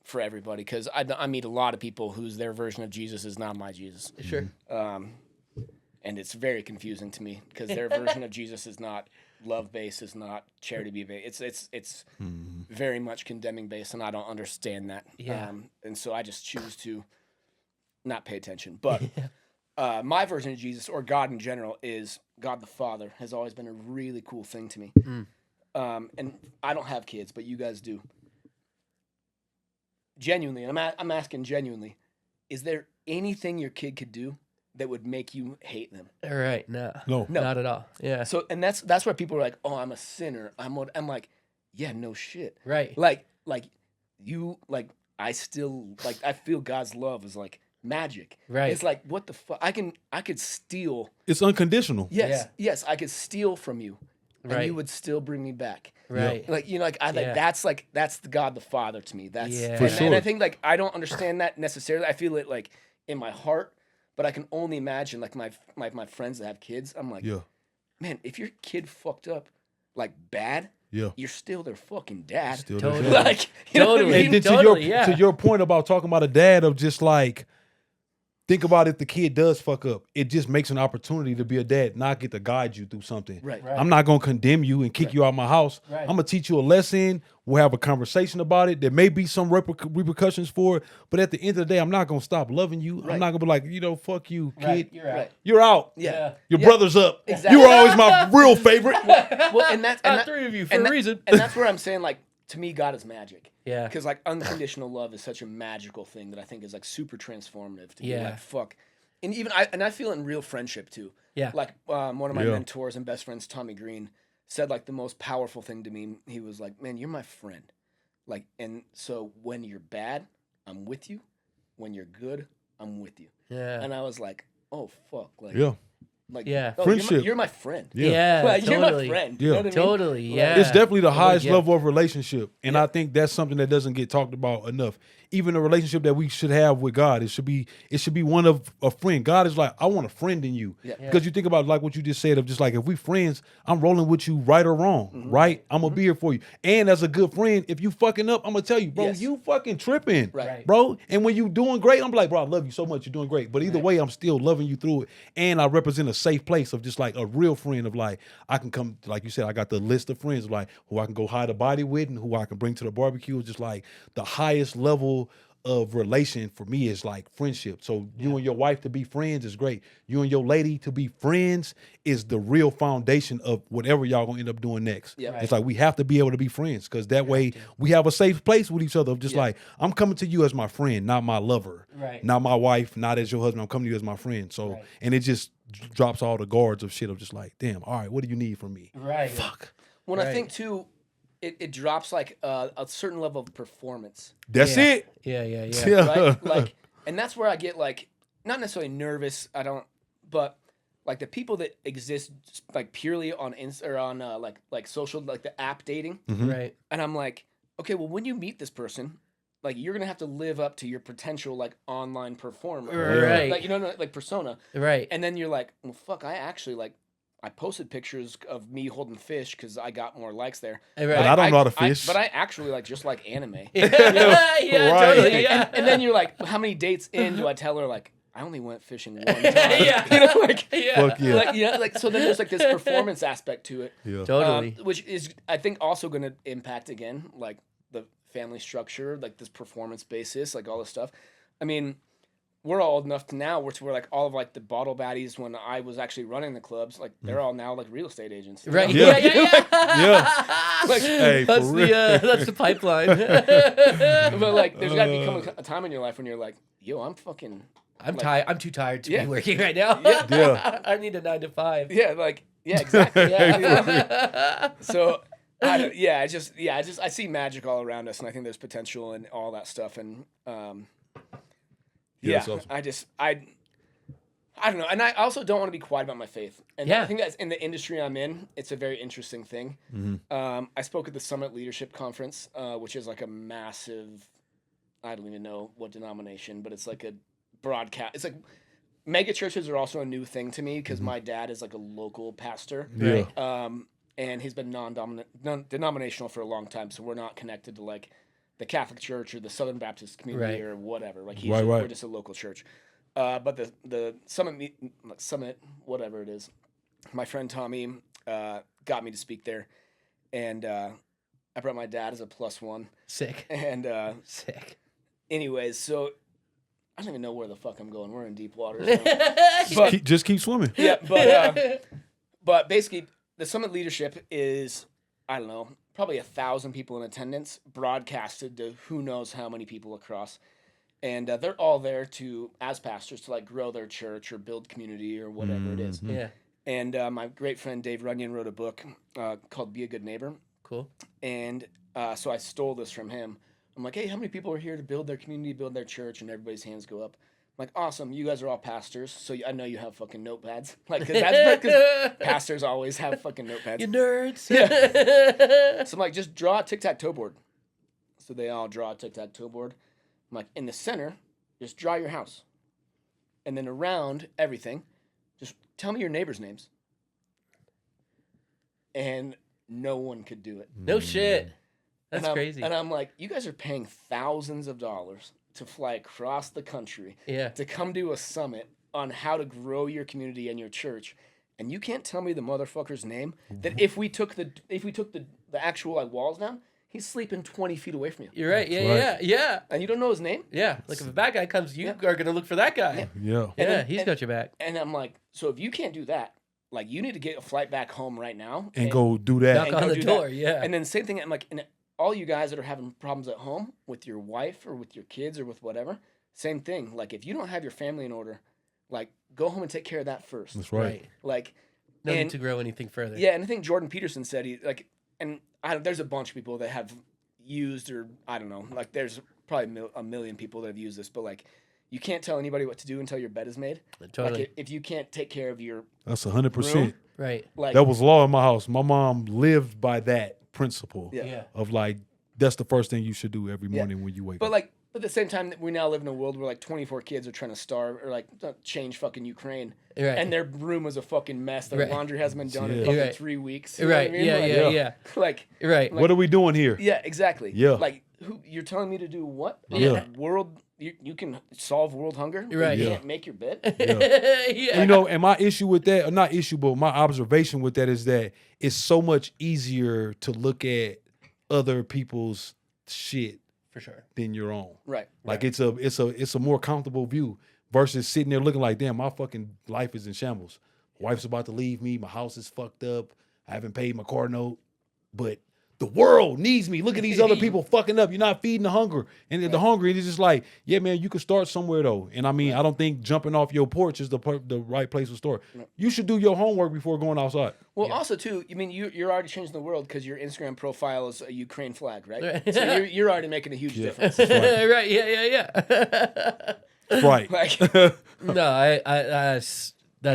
for everybody, because I meet a lot of people whose their version of Jesus is not my Jesus. Sure. And it's very confusing to me because their version of Jesus is not love based, is not charity based. It's very much condemning based, and I don't understand that. Yeah. And so I just choose to not pay attention. But my version of Jesus, or God in general, is God the Father, has always been a really cool thing to me. And I don't have kids, but you guys do. Genuinely, and I'm asking genuinely, is there anything your kid could do that would make you hate them? All right. No. No. Not at all. Yeah. So, and that's where people are like, "Oh, I'm a sinner." I'm like, "Yeah, no shit." Right. Like you, like I still like I feel God's love is like magic. Right. It's like what the fuck? I could steal. It's unconditional. Yes, I could steal from you, and Right. you would still bring me back. Right. Like you know, that's the God the Father to me. That's Yeah. For and, sure. and I think like I don't understand that necessarily. I feel it like in my heart, but I can only imagine like my friends that have kids. I'm like, Yeah. man, if your kid fucked up like bad, Yeah. you're still their fucking dad. Still Totally. there. Like you know what I Totally. mean? And then Totally, yeah. to your point about talking about a dad of just like, think about if the kid does fuck up, it just makes an opportunity to be a dad, not get to guide you through something. Right. I'm not gonna condemn you and kick you out of my house. Right. I'm gonna teach you a lesson. We'll have a conversation about it. There may be some repercussions for it, but at the end of the day, I'm not gonna stop loving you. I'm Right. not gonna be like, fuck you, kid. Right. You're out. Right. You're out. Yeah. Your Yeah. brother's up. Exactly. You were always my real favorite. Well, and that's and that, 3 of you for and a that- reason. and that's where I'm saying like to me, God is magic. Yeah. Because like unconditional love is such a magical thing that I think is like super transformative to be Yeah. like fuck. And even I feel it in real friendship too. Yeah. Like one of my Yeah. mentors and best friends, Tommy Green, said like the most powerful thing to me. He was like, "Man, you're my friend. Like, and so when you're bad, I'm with you. When you're good, I'm with you." Yeah. And I was like, "Oh fuck!" Like, Yeah. like, Yeah. oh, Friendship. You're my friend. Yeah. Like, Totally. you're my friend. You know what I mean? Totally. Yeah. It's definitely the highest yeah. level of relationship. And Yeah. I think that's something that doesn't get talked about enough. Even the relationship that we should have with God, it should be one of a friend. God is like, I want a friend in you. Yeah. Because you think about like what you just said of just like, if we friends, I'm rolling with you right or wrong, right? I'm gonna be here for you. And as a good friend, if you fucking up, I'm gonna tell you, bro, Yes. you fucking tripping, Right. bro. And when you doing great, I'm like, bro, I love you so much. You're doing great. But either way, I'm still loving you through it. And I represent a safe place of just like a real friend of like, I can come, like you said, I got the list of friends of like who I can go hide a body with and who I can bring to the barbecue. Just like the highest level of relation for me is like friendship. So you and your wife to be friends is great. You and your lady to be friends is the real foundation of whatever y'all gonna end up doing next. Yep. It's like we have to be able to be friends because that way we have a safe place with each other of just like, I'm coming to you as my friend, not my lover, Right. not my wife, not as your husband. I'm coming to you as my friend. So, and it just drops all the guards of shit of just like, damn, all right, what do you need from me? Right. Fuck. When I think too, it drops like a certain level of performance. That's it. Yeah. Right? Like, and that's where I get like not necessarily nervous. But like the people that exist like purely on or on like social, like the app dating, Right. and I'm like, okay, well, when you meet this person, like you're gonna have to live up to your potential like online performer, Right. Like like persona, Right. and then you're like, well, fuck, I actually like. I posted pictures of me holding fish because I got more likes there. Right. But I don't know how to fish. But I actually just like anime. Yeah, Right. totally. Yeah. And then you're like, how many dates in do I tell her like I only went fishing one time? Yeah. You know, like, Fuck yeah. like so then there's like this performance aspect to it, Yeah. Totally. which is I think also going to impact again like the family structure, like this performance basis, like all this stuff. I mean, we're all old enough to now where like all of like the bottle baddies when I was actually running the clubs, like they're all now like real estate agents. you Right. know? Yeah. Yeah. Like, Hey, for That's real. that's the pipeline. but like there's got to become a time in your life when you're like, yo, I'm fucking. I'm like, tired. I'm too tired to Yeah. be working right now. Yeah. I need a 9 to 5. Yeah, like yeah, exactly. Yeah. So I see magic all around us, and I think there's potential and all that stuff. And Yeah, that's awesome. I don't know, and I also don't want to be quiet about my faith. And Yeah. I think that's in the industry I'm in. It's a very interesting thing. I spoke at the Summit Leadership Conference, which is like a massive. I don't even know what denomination, but it's like a broadcast. It's like mega churches are also a new thing to me because my dad is like a local pastor. Yeah. And he's been non-denominational for a long time, so we're not connected to like the Catholic Church or the Southern Baptist community Right. or whatever. Like Right. we're just a local church. But the summit, whatever it is, my friend Tommy got me to speak there, and I brought my dad as a +1. Sick. And Sick. anyways, so I don't even know where the fuck I'm going. We're in deep waters. Just keep swimming. Yeah, but basically, the Summit Leadership is, I don't know, probably 1,000 people in attendance, broadcasted to who knows how many people across, and they're all there as pastors, to like grow their church or build community or whatever it is. Yeah. And my great friend Dave Runyon wrote a book called "Be a Good Neighbor," Cool. and so I stole this from him. I'm like, hey, how many people are here to build their community, build their church? And everybody's hands go up. I'm like, awesome, you guys are all pastors, so I know you have fucking notepads. Like, because pastors always have fucking notepads. You nerds. Yeah. So I'm like, just draw a tic-tac-toe board. So they all draw a tic-tac-toe board. I'm like, in the center, just draw your house. And then around everything, just tell me your neighbors' names. And no one could do it. No shit. That's And crazy. And I'm like, you guys are paying thousands of dollars to fly across the country Yeah. to come to a summit on how to grow your community and your church, and you can't tell me the motherfucker's name that if we took the actual like walls down, he's sleeping 20 feet away from you. You're right. Yeah, Right. yeah. And you don't know his name? Yeah. Like if a bad guy comes, you are gonna look for that guy. Yeah. Yeah, he's got your back. And I'm like, so if you can't do that, like you need to get a flight back home right now. And go do that. Knock and on go the do door, that. yeah. And then same thing, I'm like, and all you guys that are having problems at home with your wife or with your kids or with whatever, same thing. Like if you don't have your family in order, like go home and take care of that first. That's right. Like No And- need to grow anything further. Yeah, and I think Jordan Peterson said there's a bunch of people that have used, or I don't know, like there's probably a million people that have used this, but like you can't tell anybody what to do until your bed is made. Totally. Like if you can't take care of your That's 100%. room, Right. like That was law in my house. My mom lived by that principle Yeah. of like, that's the first thing you should do every Yeah. morning when you wake But up. like, at the same time, that we now live in a world where like 24 kids are trying to starve or like change fucking Ukraine, Right. and their room was a fucking mess. Their Right. laundry hasn't been done in Yeah. fucking Right. 3 weeks. You know what Right. I mean? Yeah, Like, yeah, yeah. Like, Right. What are we doing here? yeah, exactly. Yeah. Like, you're telling me to do what? Yeah. World, you can solve world hunger, but Right. you Yeah. can't make your bed. Yeah. You know, and my issue with that, or not issue, but my observation with that is that it's so much easier to look at other people's shit For sure. than your own. Right. Like it's a more comfortable view versus sitting there looking like, damn, my fucking life is in shambles. My wife's about to leave me. My house is fucked up. I haven't paid my car note, but the world needs me. Look at these other people fucking up. You're not feeding the hunger. And the hungry, it's just like, yeah, man, you can start somewhere though. And I mean, I don't think jumping off your porch is the right place to start. You should do your homework before going outside. Well, also too, I mean, you're already changing the world because your Instagram profile is a Ukraine flag, right? Right. So you're already making a huge difference. Right. Yeah. Right. Like No,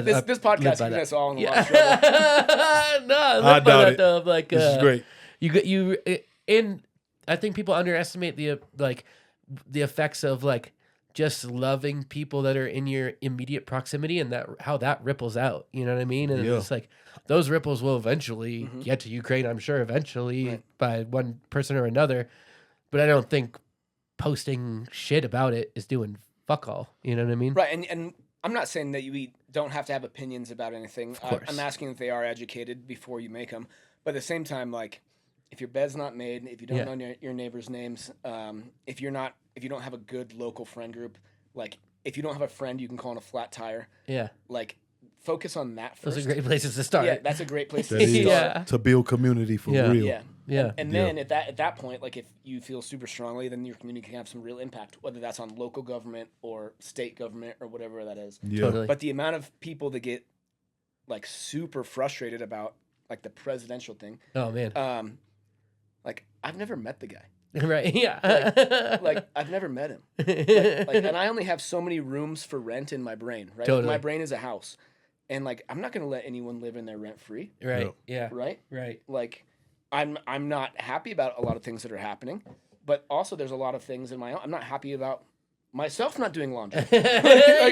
this podcast is us all in a lot of trouble. No, I I live by doubt that it. though. Like, This is great. I think people underestimate the effects of like just loving people that are in your immediate proximity and how that ripples out. You know what I mean? And Yeah. it's like those ripples will eventually get to Ukraine. I'm sure eventually Right. by one person or another. But I don't think posting shit about it is doing fuck all. You know what I mean? Right, and I'm not saying that we don't have to have opinions about anything. course. I'm asking if they are educated before you make them. But at the same time, like, if your bed's not made, if you don't Yeah. know your neighbors' names, if you don't have a good local friend group, like, if you don't have a friend you can call on a flat tire, Yeah. like, focus on that first. Those are great places to start. Yeah, that's a great place That to is start. Yeah. to build community for Yeah. real. Yeah. Yeah. And Yeah. then at that point, like if you feel super strongly, then your community can have some real impact, whether that's on local government or state government or whatever that is. Yeah. Totally. But the amount of people that get like super frustrated about like the presidential thing, Oh man. like I've never met the guy. Right. Yeah. Like I've never met him. Like, and I only have so many rooms for rent in my brain, right? Totally. My brain is a house. And like I'm not gonna let anyone live in there rent free, Right. Yeah. right? Right. Like I'm not happy about a lot of things that are happening, but also there's a lot of things in my own. I'm not happy about myself not doing laundry. Like,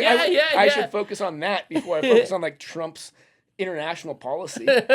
I should focus on that before I focus on like Trump's international policy. Like,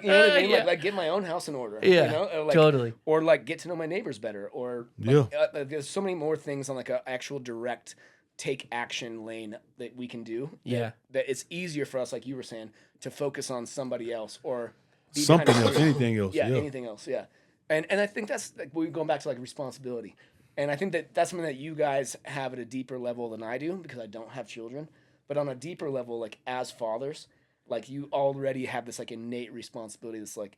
you know what I mean? Yeah. Like get my own house in order. Yeah, You know? Or, like, totally. Or like get to know my neighbors better. Or like, Yeah. there's so many more things on like an actual direct take action lane that we can do. Yeah. That it's easier for us, like you were saying, to focus on somebody else or be Something behind a else, screen. anything else. Yeah, Yeah. anything else. Yeah, and I think that's like we're going back to like responsibility, and I think that that's something that you guys have at a deeper level than I do because I don't have children, but on a deeper level, like as fathers, like you already have this like innate responsibility. That's like,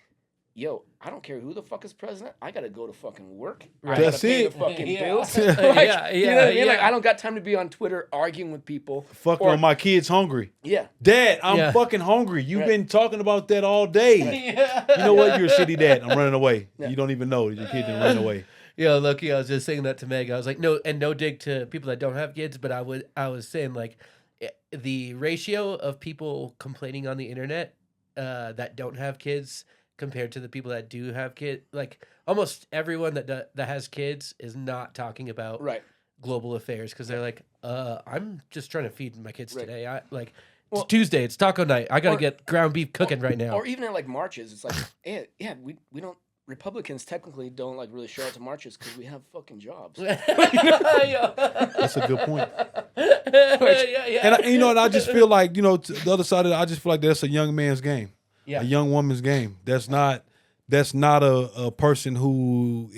yo, I don't care who the fuck is president. I gotta go to fucking work. Right. I gotta That's pay it. the fucking Yeah. bills. Yeah, Like, you know what I mean? yeah. Like I don't got time to be on Twitter arguing with people. Fucking Or- on my kids hungry. Yeah. Dad, I'm Yeah. fucking hungry. You've Right. been talking about that all day. Yeah. You know what? You're a shitty dad. I'm running away. Yeah. You don't even know that your kid didn't run away. Yo, Loki, I was just saying that to Meg. I was like, no dig to people that don't have kids, but I was saying like the ratio of people complaining on the internet that don't have kids compared to the people that do have kids, like almost everyone that has kids is not talking about Right. global affairs because they're like, I'm just trying to feed my kids Right. today. It's Well- Tuesday, it's taco night. I gotta Or- get ground beef cooking right now. Or even at like marches, it's like, yeah, we don't. Republicans technically don't like really show up to marches because we have fucking jobs. That's a good point. Yeah. And you know, and I just feel like, you know, the other side of it, I just feel like that's a young man's game, Yeah. a young woman's game. That's not a person who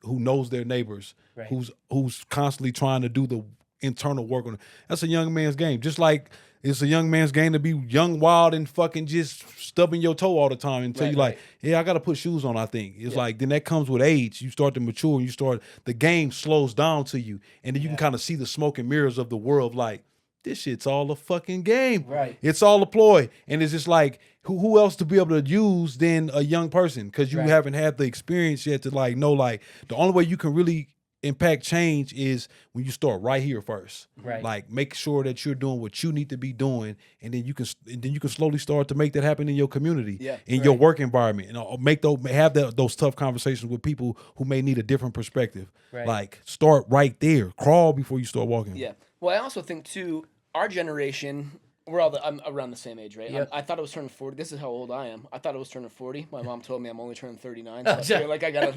knows their neighbors, Right. who's constantly trying to do the internal work on it. That's a young man's game. Just like it's a young man's game to be young, wild, and fucking just stubbing your toe all the time until Right, you're like, right. yeah, I got to put shoes on, I think. It's Yeah. like, then that comes with age. You start to mature and the game slows down to you. And then you can kind of see the smoke and mirrors of the world like, this shit's all a fucking game. Right. It's all a ploy. And it's just like, who else to be able to use than a young person? Because you haven't had the experience yet to like know, like, the only way you can really impact change is when you start right here first. Right. Like, make sure that you're doing what you need to be doing, and then you can slowly start to make that happen in your community, in your work environment, and have those tough conversations with people who may need a different perspective. Right. Like, start right there. Crawl before you start walking. Yeah. Well, I also think too, our generation, I'm around the same age, right? Yep. I thought I was turning 40. This is how old I am. I thought I was turning 40. My mom told me I'm only turning 39. So I feel like I got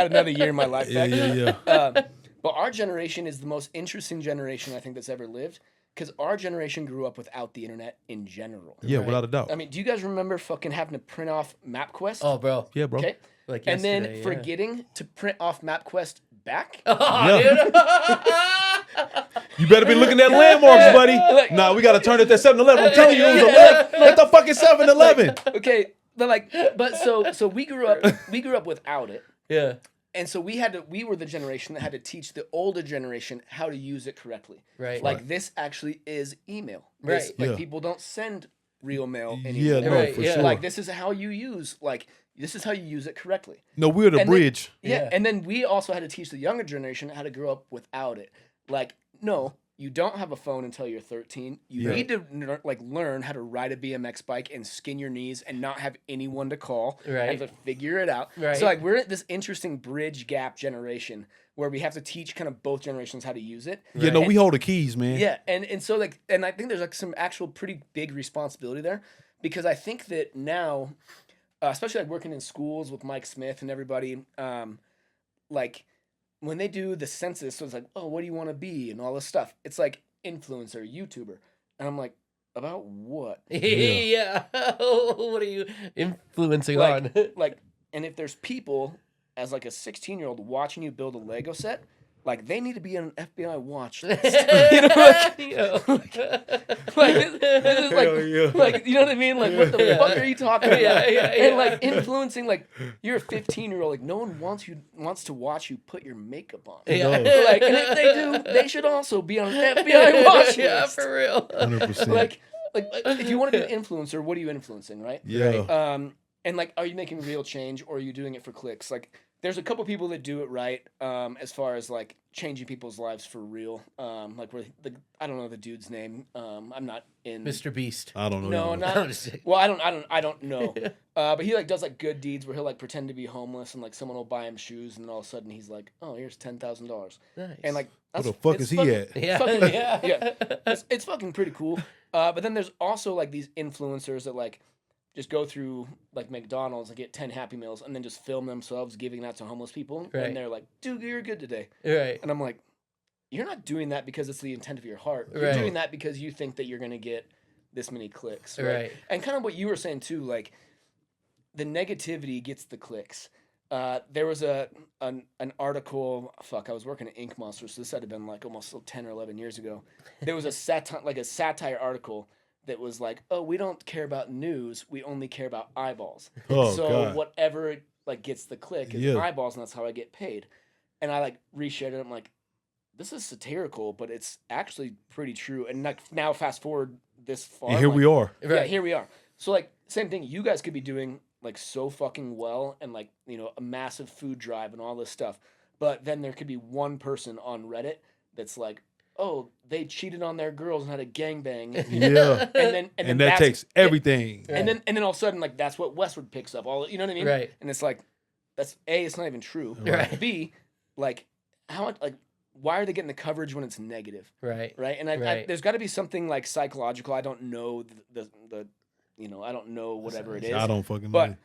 another year in my life back. But our generation is the most interesting generation I think that's ever lived, because our generation grew up without the internet in general. Yeah, without a doubt. I mean, do you guys remember fucking having to print off MapQuest? Oh, bro. Yeah, bro. Okay. Like And then yesterday, forgetting to print off MapQuest back. You better be looking at landmarks, buddy. Nah, we got to turn it to 7-Eleven. I'm telling you, it was a left at the fucking 7-Eleven. Okay, but so we grew up without it. Yeah. And so we were the generation that had to teach the older generation how to use it correctly. Right. Like, this actually is email. Right. Like, people don't send real mail anymore. Yeah, no, Right, for yeah. sure. Like, this is how you use it correctly. No, we're the And then- bridge. Yeah, and then we also had to teach the younger generation how to grow up without it. Like, no, you don't have a phone until you're 13. You need to learn how to ride a BMX bike and skin your knees and not have anyone to call. Right. And to figure it out. Right. So, like, we're at this interesting bridge gap generation where we have to teach kind of both generations how to use it. Yeah, no, we hold the keys, man. Yeah, and so, like, and I think there's like some actual pretty big responsibility there, because I think that now, especially like working in schools with Mike Smith and everybody, like, when they do the census, so it's like, oh, what do you want to be and all this stuff. It's like influencer, YouTuber, and I'm like, about what? Yeah. What are you influencing on? Like, and if there's people as like a 16-year-old watching you build a Lego set, like, they need to be on an FBI watch list. You know, this is like, you know what I mean? Like, what the fuck are you talking about? And like, influencing, like, you're a 15-year-old, like, no one wants to watch you put your makeup on. Yeah. Like, and if they do, they should also be on an FBI watch list. Yeah, for real. 100%. Like, if you want to be an influencer, what are you influencing, right? Yeah. And like, are you making real change, or are you doing it for clicks? Like, there's a couple people that do it right, as far as like changing people's lives for real. Like, I don't know the dude's name. I'm not in Mr. Beast. I don't know. No, either. not. I'm just kidding. Well, I don't know. But he like does like good deeds where he'll like pretend to be homeless, and like someone will buy him shoes, and then all of a sudden he's like, oh, here's $10,000, Nice. and like, Where the fuck it's is he fucking- at? Yeah. fucking- Yeah. yeah, it's fucking pretty cool. But then there's also like these influencers that like just go through like McDonald's and get 10 Happy Meals and then just film themselves giving that to homeless people. Right. And they're like, dude, you're good today. Right. And I'm like, you're not doing that because it's the intent of your heart. You're Right. doing that because you think that you're going to get this many clicks. Right. And kind of what you were saying too, like, the negativity gets the clicks. There was an article, I was working at Ink Monster, so this had to have been like almost 10 or 11 years ago. There was a satire article that was like, oh, we don't care about news, we only care about eyeballs. Oh, so God. whatever like gets the click is Yeah. eyeballs, and that's how I get paid. And I like reshared it. I'm like, this is satirical, but it's actually pretty true. And like, now fast forward this far, And here like, we are. yeah, Right. here we are. So like, same thing. You guys could be doing like so fucking well, and like, you know, a massive food drive and all this stuff. But then there could be one person on Reddit that's like, oh, they cheated on their girls and had a gangbang. Yeah. And then And that that's- takes everything. And then all of a sudden, like, that's what Westwood picks up. All, you know what I mean? Right. And it's like, that's A, it's not even true. Right. B, like, how much, like, why are they getting the coverage when it's negative? Right. Right. And Right. there's got to be something like psychological. I don't know the you know, I don't know whatever it is. I don't fucking But know.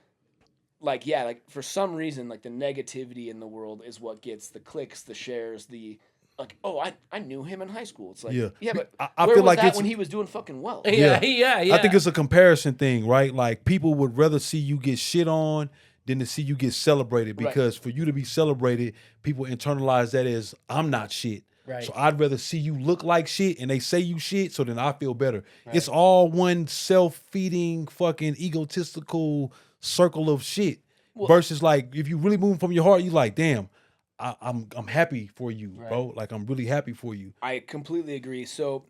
like, yeah, like, for some reason, like, the negativity in the world is what gets the clicks, the shares, the like, oh, I knew him in high school. It's like, Yeah. but I where feel was like that it's- when he was doing fucking well? Yeah. Yeah. I think it's a comparison thing, right? Like, people would rather see you get shit on than to see you get celebrated, Right. because for you to be celebrated, people internalize that as, I'm not shit. Right. So I'd rather see you look like shit and they say you shit, so then I feel better. It's all one self-feeding, fucking egotistical circle of shit. Versus, like, if you really move from your heart, you like, damn, I'm happy for you, bro. Like, I'm really happy for you. I completely agree. So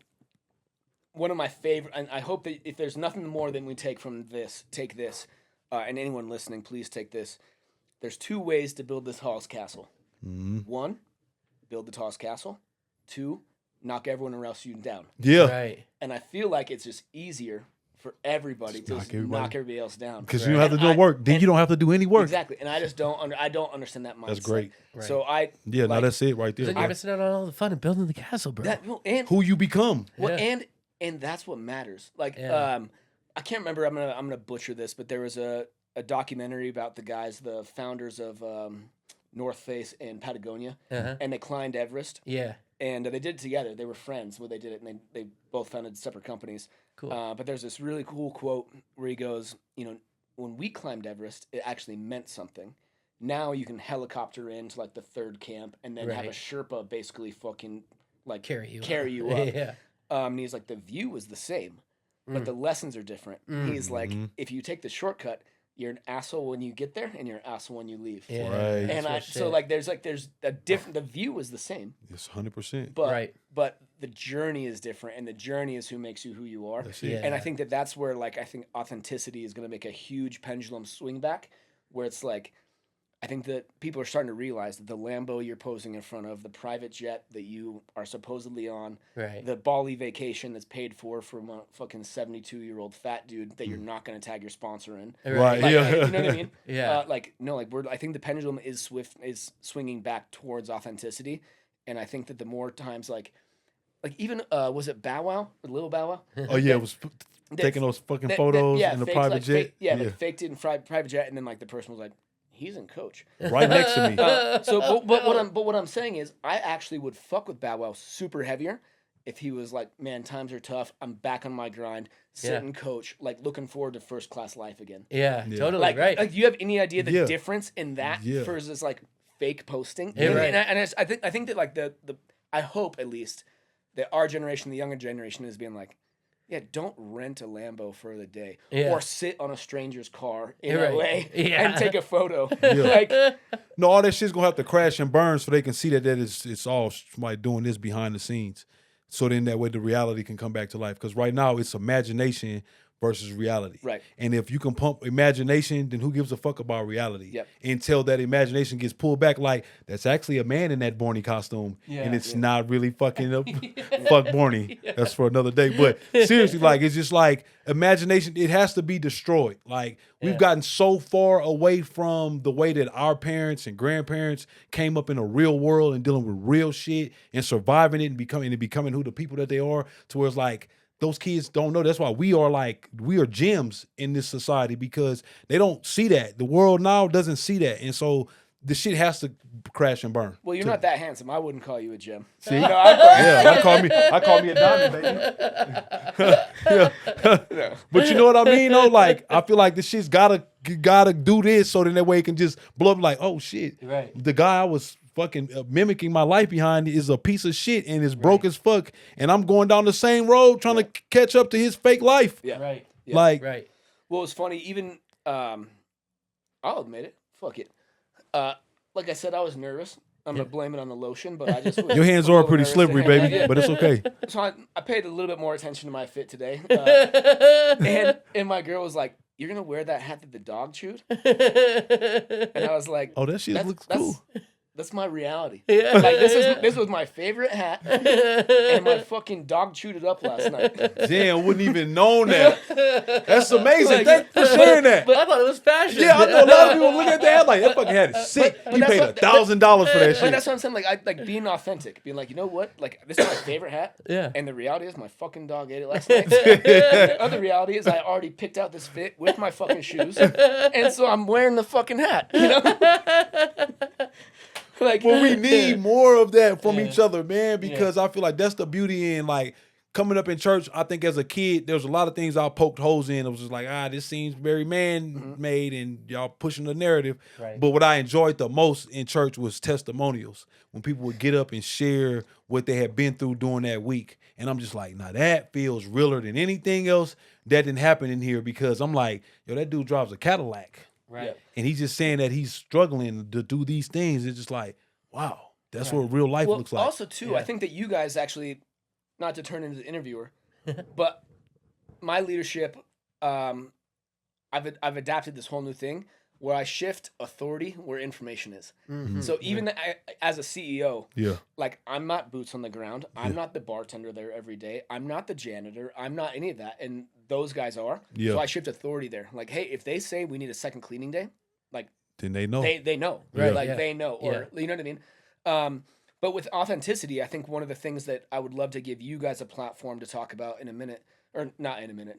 one of my favorite, and I hope that if there's nothing more than we take from this, take this, and anyone listening, please take this. There's 2 ways to build this tallest castle. 1, build the tallest castle. 2, knock everyone else you down. Yeah. Right. And I feel like it's just easier for everybody to knock everybody else down. Because you don't have to do work. Then you don't have to do any work. Exactly. And I just don't I don't understand that mindset. That's great. Right. So Yeah, no, that's it right there. Then you're missing out on all the fun of building the castle, bro. And Who you become. well, Yeah. and that's what matters. Like Yeah. I can't remember, I'm gonna butcher this, but there was a documentary about the guys, the founders of North Face and Patagonia, and they climbed Everest. Yeah. And they did it together. They were friends when they did it, and they both founded separate companies. Cool. But there's this really cool quote where he goes, when we climbed Everest, it actually meant something. Now you can helicopter into like the 3rd camp and then have a Sherpa basically fucking like carry you up. Yeah. And he's like, the view is the same, but the lessons are different. He's like, if you take the shortcut, you're an asshole when you get there, and you're an asshole when you leave. Yeah. Right. And so like there's a different. The view is the same. It's 100%. But the journey is different, and the journey is who makes you who you are. That's it. Yeah. And I think that's where like I think authenticity is going to make a huge pendulum swing back, where it's like, I think that people are starting to realize that the Lambo you're posing in front of, the private jet that you are supposedly on, Right. the Bali vacation that's paid for from a fucking 72-year-old fat dude that you're not going to tag your sponsor in. Right. Like, Yeah. you know what I mean? Yeah. I think the pendulum is swinging back towards authenticity, and I think that the more times like even was it Bow Wow or Lil Bow Wow? Oh, yeah. It was taking those fucking photos in the private jet. Like faked it in private jet, and then like the person was like, he's in coach. Right next to me. But what I'm saying is, I actually would fuck with Bow Wow super heavier if he was like, man, times are tough. I'm back on my grind, sitting coach, like looking forward to first class life again. Yeah. Totally. Like, right. Like, do you have any idea the Yeah. difference in that versus like fake posting? Yeah, right. And I think that like the I hope at least that our generation, the younger generation, is being like, yeah, don't rent a Lambo for the day or sit on a stranger's car in LA and take a photo. Like, no, all that shit's gonna have to crash and burn so they can see that it's all somebody doing this behind the scenes. So then that way the reality can come back to life. Because right now it's imagination versus reality. Right. And if you can pump imagination, then who gives a fuck about reality? Yep. Until that imagination gets pulled back, like that's actually a man in that Barney costume, and it's not really fucking fuck Barney. That's for another day. But seriously, like it's just like imagination. It has to be destroyed. Like we've gotten so far away from the way that our parents and grandparents came up in a real world and dealing with real shit and surviving it and becoming who the people that they are. To where it's like, those kids don't know. That's why we are gems in this society, because they don't see that. The world now doesn't see that. And so the shit has to crash and burn. well, you're not that handsome. I wouldn't call you a gem. See? I call me a diamond, baby. But you know what I mean though? Like I feel like the shit's gotta do this so then that way it can just blow up like, oh shit. Right. The guy I was fucking mimicking my life behind is a piece of shit and is broke as fuck, and I'm going down the same road trying to catch up to his fake life. Yeah. Right. Yeah. Like Right. Well, it's funny. Even I'll admit it. Fuck it. Like I said, I was nervous. I'm gonna blame it on the lotion, but I just was your hands a are little pretty nervous slippery, to hang baby, out. but it's okay. So I paid a little bit more attention to my fit today, and my girl was like, "You're gonna wear that hat that the dog chewed?" And I was like, Oh, that shit looks cool. That's my reality. Yeah. Like this was my favorite hat, and my fucking dog chewed it up last night. Damn, wouldn't even known that. That's amazing. Like, Thanks for sharing that. But I thought it was fashion. Yeah, I know a lot of people look at that like that fucking hat is sick. but You that's paid what- $1,000 for that Like, shit. that's what I'm saying. Like I like being authentic, being like, you know what? Like this is my favorite hat. Yeah. And the reality is, my fucking dog ate it last night. The other reality is, I already picked out this fit with my fucking shoes, and so I'm wearing the fucking hat. You know. Like, Well, we need more of that from each other, man, because I feel like that's the beauty in like coming up in church. I think as a kid, there was a lot of things I poked holes in. It was just like, this seems very man-made and y'all pushing the narrative. Right. But what I enjoyed the most in church was testimonials, when people would get up and share what they had been through during that week. And I'm just like, now that feels realer than anything else that didn't happen in here, because I'm like, yo, that dude drives a Cadillac. Right. And he's just saying that he's struggling to do these things. It's just like, wow, that's what real life well, looks like. also too, I think that you guys actually, not to turn into the interviewer, But my leadership, I've adapted this whole new thing where I shift authority where information is. Mhm. So even as a CEO, Yeah. like I'm not boots on the ground. I'm not the bartender there every day. I'm not the janitor. I'm not any of that. And those guys are. Yeah. So I shift authority there. Like, hey, if they say we need a second cleaning day, like Then they know. they know, Yeah. right? Like Yeah. they know, or you know what I mean. But with authenticity, I think one of the things that I would love to give you guys a platform to talk about in a minute, or not in a minute,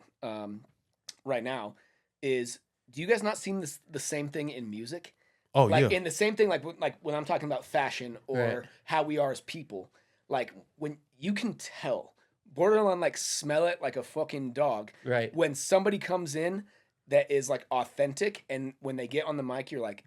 right now, is do you guys not see the same thing in music? Oh Like yeah. in the same thing, like when I'm talking about fashion or Right. how we are as people, like when you can tell, borderline like smell it like a fucking dog, Right. when somebody comes in that is like authentic, and when they get on the mic, you're like,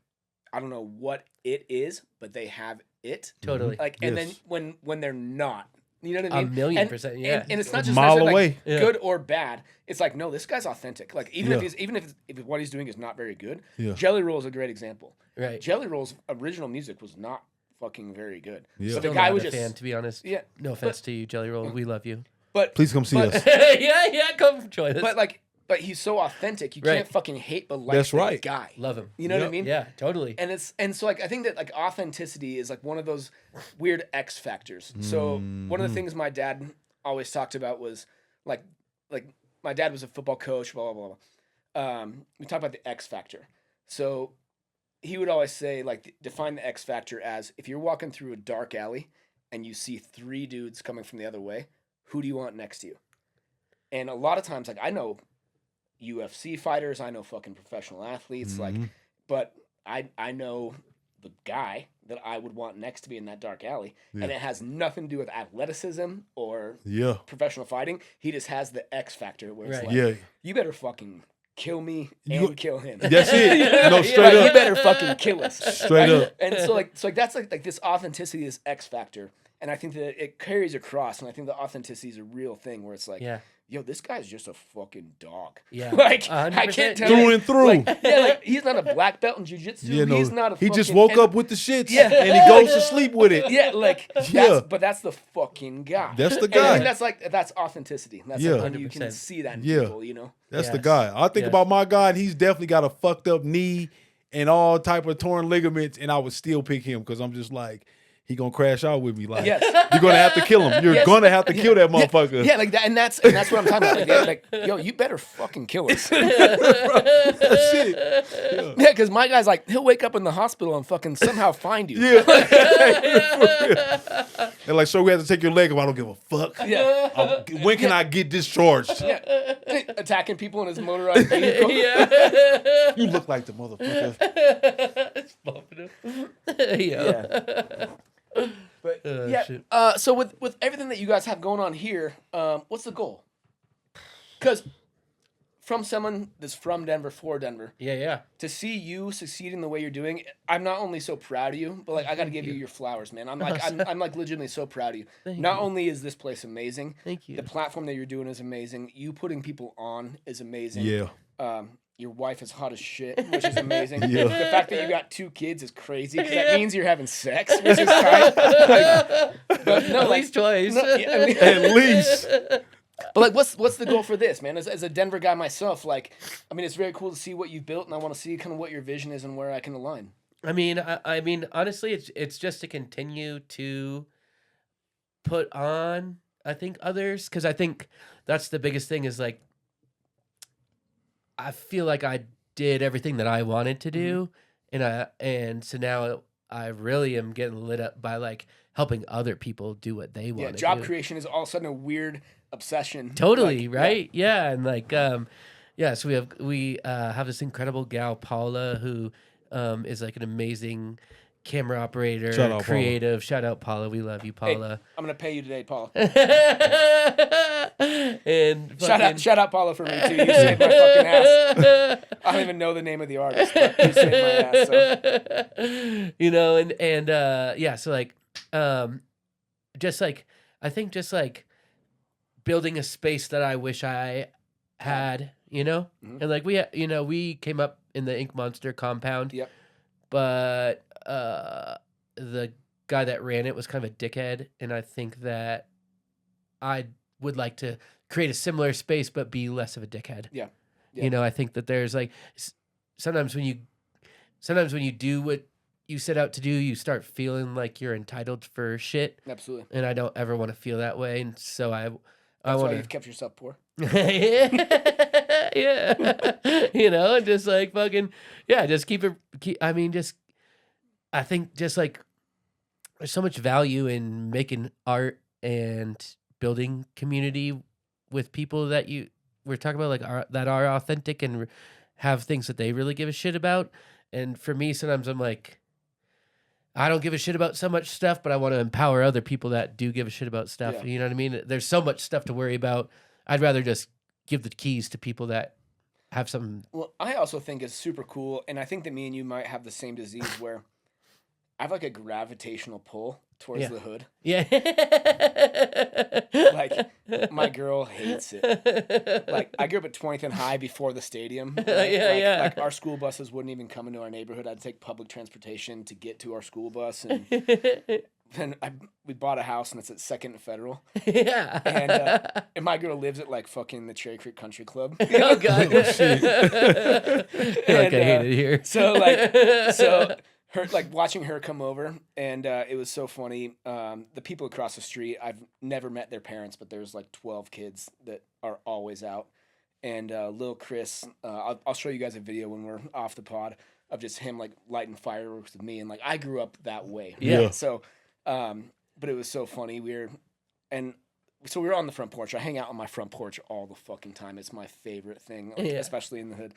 I don't know what it is, but they have it. Totally. Like, and Yes. then when they're not, you know what I A mean? million And- percent, yeah. And it's not A just mile necessarily, away. like, Yeah. good or bad. It's like, no, this guy's authentic. Like even Yeah. if what he's doing is not very good. Yeah. Jelly Roll is a great example. Right. Jelly Roll's original music was not fucking very good. Yeah. So Still the guy not was a just fan, to be honest. yeah. No offense to you, Jelly Roll. We love you. But Please come see but- us. yeah, come join us. but he's so authentic. You Right. can't fucking hate but like That's the right. guy. Love him. You know what I Yep. mean? Yeah, totally. And so like I think that like authenticity is like one of those weird X factors. So one of the things my dad always talked about was like my dad was a football coach, blah blah blah. We talked about the X factor. So he would always say like define the X factor as if you're walking through a dark alley and you see 3 dudes coming from the other way, who do you want next to you? And a lot of times like I know UFC fighters, I know fucking professional athletes, like, but I know the guy that I would want next to me in that dark alley, and it has nothing to do with athleticism or Yeah. professional fighting. He just has the X factor where it's Right. like, Yeah. you better fucking kill me and You- kill him. That's it. No, Like, straight you up. better fucking kill us. Straight up. And so like that's like this authenticity, this X factor, and I think that it carries across, and I think the authenticity is a real thing where it's like, Yeah. yo, this guy's just a fucking dog. Yeah. Like, I 100%. can't tell Through you. and through. Like, yeah, like, he's not a black belt in jiu-jitsu. Yeah, no, He's not a he just fucking- woke and- up with the shits, Yeah. and he goes to sleep with it. Yeah, like, Yeah. but that's the fucking guy. That's the And I guy. think that's authenticity. That's Yeah. like when you can 100%. see that in Yeah. people, you know? That's the Yes. guy. I think Yes. about my guy, and he's definitely got a fucked up knee and all type of torn ligaments, and I would still pick him because I'm just like, he gonna crash out with me. Like, Yes. you're gonna have to kill him. You're Yes. gonna have to kill that motherfucker. Yeah, like that, and that's what I'm talking about. Like, yeah, like, yo, you better fucking kill us. That's it. Yeah, because my guy's like, he'll wake up in the hospital and fucking somehow find you. Yeah. And like, so we have to take your leg. I don't give a fuck. Yeah. When can I get discharged? Yeah. Attacking people in his motorized vehicle. yeah. You look like the motherfucker. It's bumping him. Yeah. But Oh, shit. so with everything that you guys have going on here, what's the goal? Because from someone that's from Denver, for Denver, Yeah. to see you succeeding the way you're doing, I'm not only so proud of you, but like I got to give you your flowers, man. I'm like I'm like legitimately so proud of you. Thank Not you. only is this place amazing, Thank you. the platform that you're doing is amazing. You putting people on is amazing. Yeah. Your wife is hot as shit, which is amazing. Yeah. The fact that you got 2 kids is crazy because that means you're having sex, which is tight. Like, but no, At like, least twice. no, yeah, I mean- At least. but like, what's the goal for this, man? As a Denver guy myself, like, I mean, it's very cool to see what you've built, and I want to see kind of what your vision is and where I can align. I mean, honestly, it's just to continue to put on, I think, others, because I think that's the biggest thing is like, I feel like I did everything that I wanted to do, and so now I really am getting lit up by like helping other people do what they want. Yeah, to job do. creation is all of a sudden a weird obsession. Totally, Like, right? Yeah, and like yeah, so we have this incredible gal Paula who is like an amazing camera operator, Shout out, Paula. creative. Shout out Paula, we love you, Hey, Paula. I'm gonna pay you today, Paul. And Shout out, Paula, for me too. You saved my fucking ass. I don't even know the name of the artist, but you saved my ass. So. You know, and yeah, so like just like I think just like building a space that I wish I had, you know? Mhm. And like we came up in the Ink Monster compound. Yep. But the guy that ran it was kind of a dickhead, and I think that I would like to create a similar space, but be less of a dickhead. Yeah. You know, I think that there's like sometimes when you do what you set out to do, you start feeling like you're entitled for shit. Absolutely. And I don't ever want to feel that way. And so I That's want why to. you've kept yourself poor. Yeah. You know, and just like fucking, yeah, just I think just like there's so much value in making art and building community with people that we're talking about, like that are authentic and have things that they really give a shit about. And for me, sometimes I'm like, I don't give a shit about so much stuff, but I want to empower other people that do give a shit about stuff. Yeah. You know what I mean? There's so much stuff to worry about. I'd rather just give the keys to people that have something. Well, I also think it's super cool, and I think that me and you might have the same disease where I have like a gravitational pull towards the hood. Yeah. Like my girl hates it. Like I grew up at 20th and High before the stadium. Right? Yeah. Like our school buses wouldn't even come into our neighborhood. I'd take public transportation to get to our school bus, and then we bought a house, and it's at 2nd and Federal. Yeah. And my girl lives at like fucking the Cherry Creek Country Club. Oh god. Oh, shit. Like I hate it here. So her, like watching her come over, and it was so funny. The people across the street, I've never met their parents, but there's like 12 kids that are always out. And little Chris, I'll show you guys a video when we're off the pod of just him like lighting fireworks with me, and like I grew up that way. Yeah. So, but it was so funny. We were on the front porch. I hang out on my front porch all the fucking time. It's my favorite thing, especially in the hood.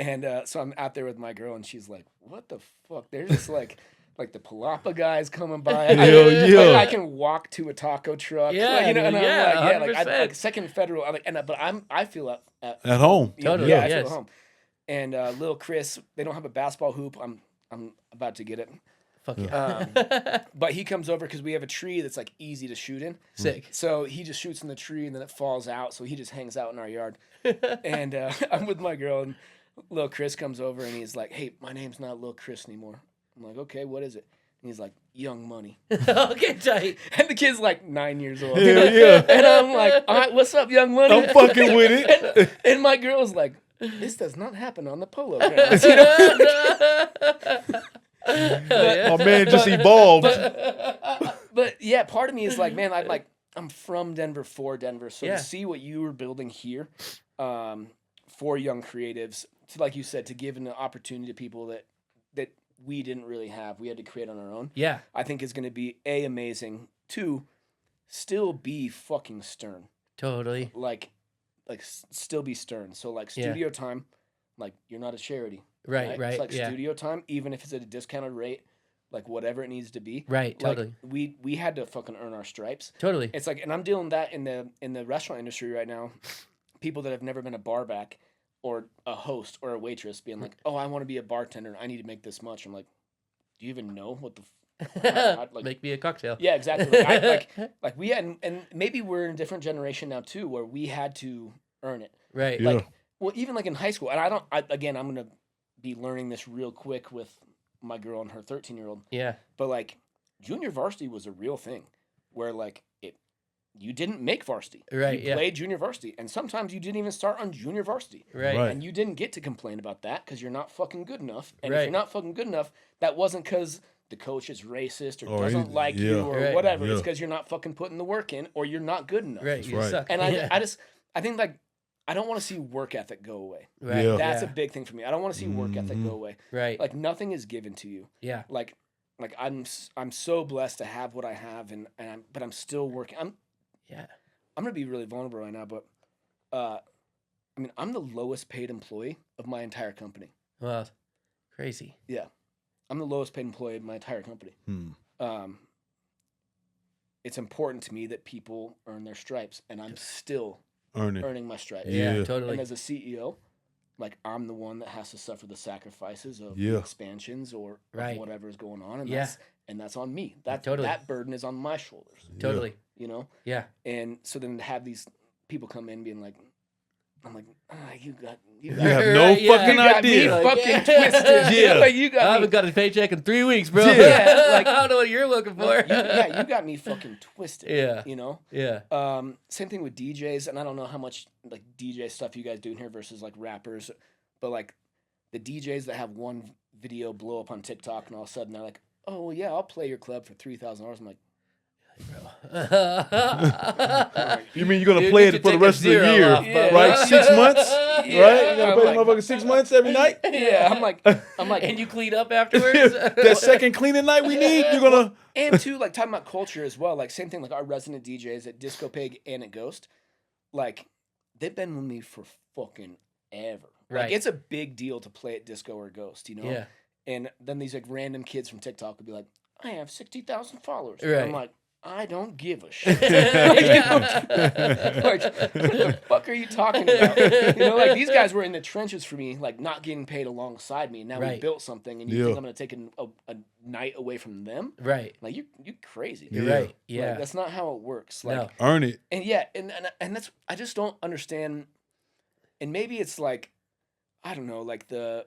And so I'm out there with my girl, and she's like, "What the fuck?" There's just like the Palapa guys coming by. I can walk to a taco truck. Yeah, you know, and I'm like, 100%. like 2nd Federal. But I feel at home. Totally, I feel yes. at home. And little Chris, they don't have a basketball hoop. I'm about to get it. Fuck yeah. But he comes over because we have a tree that's like easy to shoot in. Sick. So he just shoots in the tree, and then it falls out. So he just hangs out in our yard. And I'm with my girl, and little Chris comes over, and he's like, "Hey, my name's not little Chris anymore." I'm like, "Okay, what is it?" And he's like, "Young Money." Okay, tight. And the kid's like 9 years old. Yeah. And I'm like, "All right, what's up, Young Money?" I'm fucking with it. And my girl's like, "This does not happen on the polo grounds." You know? My man just evolved. But yeah, part of me is like, man, I'm from Denver for Denver, so Yeah. to see what you were building here, for young creatives, to, like you said, to give an opportunity to people that we didn't really have, we had to create on our own. Yeah. I think is going to be amazing. 2, still be fucking stern. Totally. Like still be stern. So like studio time, like you're not a charity. Right. It's like Yeah. studio time, even if it's at a discounted rate, like whatever it needs to be. Right. Totally. Like we had to fucking earn our stripes. Totally. It's like, and I'm dealing that in the restaurant industry right now. People that have never been a bar back or a host or a waitress being like, "Oh, I want to be a bartender. I need to make this much." I'm like, "Do you even know what the?" Like, Make me a cocktail. yeah, exactly. Like we had, and maybe we're in a different generation now too, where we had to earn it. Right. Yeah. Like, well, even like in high school, and I'm gonna be learning this real quick with my girl and her 13-year-old. Yeah. But like, junior varsity was a real thing, where like you didn't make varsity. Right. You played junior varsity, and sometimes you didn't even start on junior varsity. Right. Right. And you didn't get to complain about that because you're not fucking good enough. And if Right. you're not fucking good enough, that wasn't because the coach is racist or Or doesn't he- like yeah. you or Right. whatever. It's Yeah. because you're not fucking putting the work in or you're not good enough. Right. You right. suck. And Yeah. I think like I don't want to see work ethic go away. Right. Yeah. That's a big thing for me. I don't want to see work ethic go away. Right. Like nothing is given to you. Yeah. Like I'm so blessed to have what I have, but I'm still working. Yeah. I'm gonna be really vulnerable right now, but I mean I'm the lowest paid employee of my entire company. Well, crazy. Yeah, I'm the lowest paid employee of my entire company. It's important to me that people earn their stripes, and I'm still earning my stripes. Yeah. Yeah. Totally. And as a CEO, like I'm the one that has to suffer the sacrifices of Yeah. the expansions or of Right. whatever is going on, and Yeah. that's on me. That Totally. that burden is on my shoulders. Totally. You know, Yeah. and so then to have these people come in being like, I'm like, you You have no Yeah. fucking you got me idea. fucking twisted. Yeah. Like, you got I me. haven't got a paycheck in 3 weeks, bro. Yeah, like- I don't know what you're looking for. You got me fucking twisted. Yeah. You know. Yeah. Same thing with DJs, and I don't know how much like DJ stuff you guys do in here versus like rappers, but like the DJs that have one video blow up on TikTok and all of a sudden they're like, oh well, yeah, I'll play your club for $3,000. I'm like, You mean you're gonna Dude, play you it should for the take a rest of the zero year, off, bro. right? 6 months, Yeah. right? You gotta I'm play the like- motherfucker 6 months every night. yeah, I'm like, and you clean up afterwards. That second cleaning night we need, you're gonna. and too, like talking about culture as well. Like same thing, like our resident DJs at Disco Pig and at Ghost, like they've been with me for fucking ever. Right. Like it's a big deal to play at Disco or Ghost, you know. Yeah. And then these like random kids from TikTok would be like, I have 60,000 followers. Right. I'm like, I don't give a shit. Like, what the fuck are you talking about? You know, like these guys were in the trenches for me, like not getting paid alongside me. And now we Right. built something, and you Yeah. think I'm gonna take a night away from them? Right. Like you crazy. You're Yeah. right. Like, Yeah. that's not how it works. Like, No. Earn it. and yeah, and that's I just don't understand. And maybe it's like, I don't know, like the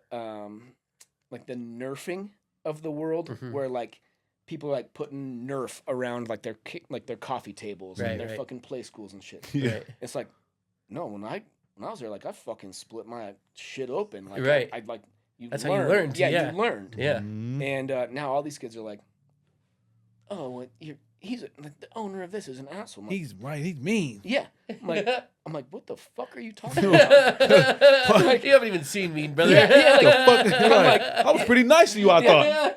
nerfing of the world, Mhm. where like people are like putting Nerf around like their coffee tables Right, and their right. fucking play schools and shit. Yeah. Right. It's like, no, when I was there, like I fucking split my shit open. Like Right. I like you. That's how you learned, Yeah, yeah. you learned. Yeah. Mhm. And now all these kids are like, oh, well, he's like, the owner of this is an asshole. I'm like, He's right. He's mean. yeah. I'm like, what the fuck are you talking about? You haven't even seen me, brother. Yeah, The fuck? I'm like, I was pretty nice to you. I thought.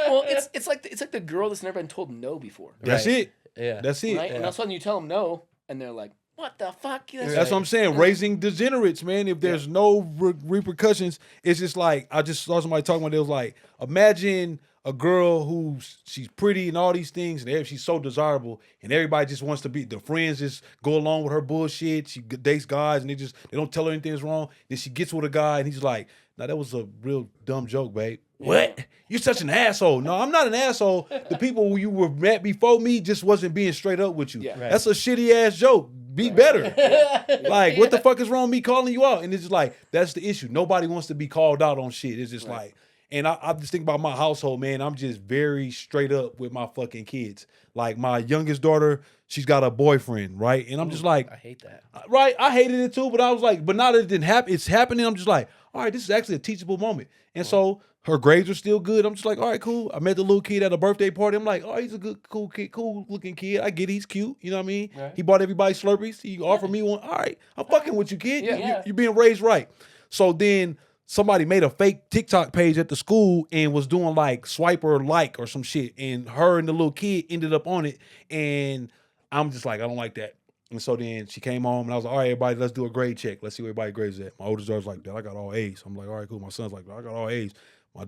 well, it's like the girl that's never been told no before, That's Right. it. Yeah. That's it. right? And all of a sudden you tell them no, and they're like, what the fuck? That's what I'm saying. Raising degenerates, man. If there's no repercussions, it's just like I just saw somebody talking about. It was like, imagine a girl she's pretty and all these things, and she's so desirable, and everybody just wants to be. The friends just go along with her bullshit. She dates guys, and they don't tell her anything's wrong. Then she gets with a guy, and he's like, "Nah, that was a real dumb joke, babe." What? You're such an asshole. No, I'm not an asshole. The people who you were met before me just wasn't being straight up with you. Yeah. Right. That's a shitty ass joke. Be better. Like, what the fuck is wrong with me calling you out? And it's just like, that's the issue. Nobody wants to be called out on shit. It's just like, and I just think about my household, man. I'm just very straight up with my fucking kids. Like, my youngest daughter, she's got a boyfriend, right? And I'm just like, I hate that. right, I hated it too, but I was like, but now that it didn't happen, it's happening. I'm just like, all right, this is actually a teachable moment. And so her grades are still good. I'm just like, all right, cool. I met the little kid at a birthday party. I'm like, oh, he's a good, cool kid, cool looking kid. I get it, he's cute. You know what I mean? Right. He bought everybody Slurpees. He offered me one. All right, I'm fucking with you, kid. Yeah. You're being raised right. So then somebody made a fake TikTok page at the school and was doing like swipe or like or some shit. And her and the little kid ended up on it. And I'm just like, I don't like that. And so then she came home and I was like, all right, everybody, let's do a grade check. Let's see where everybody grades at. My oldest daughter's like, Dad, I got all A's. I'm like, all right, cool. My son's like, I got all A's.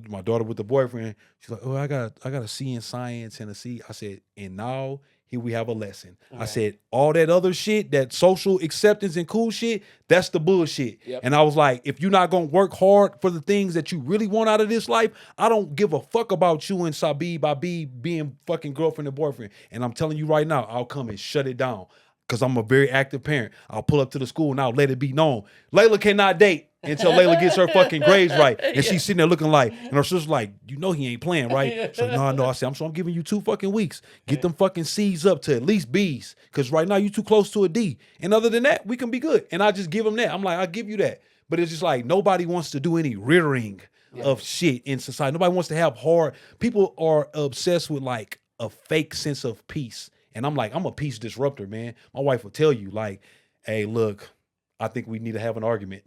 My daughter with the boyfriend, she's like, oh, I got a C in science and a C. I said, and now here we have a lesson. I said, all that other shit, that social acceptance and cool shit, that's the bullshit. Yep. And I was like, if you're not gonna work hard for the things that you really want out of this life, I don't give a fuck about you and Sabib being fucking girlfriend and boyfriend. And I'm telling you right now, I'll come and shut it down. Because I'm a very active parent. I'll pull up to the school and I'll let it be known. Layla cannot date until Layla gets her fucking grades right. And she's sitting there looking like, and her sister's like, you know he ain't playing, right? So no, I said, I'm giving you 2 fucking weeks. Get them fucking C's up to at least B's. Because right now you too close to a D. And other than that, we can be good. And I just give them that. I'm like, I'll give you that. But it's just like, nobody wants to do any rearing of shit in society. Nobody wants to have hard. People are obsessed with like a fake sense of peace. And I'm like, I'm a peace disruptor, man. My wife will tell you, like, hey, look, I think we need to have an argument.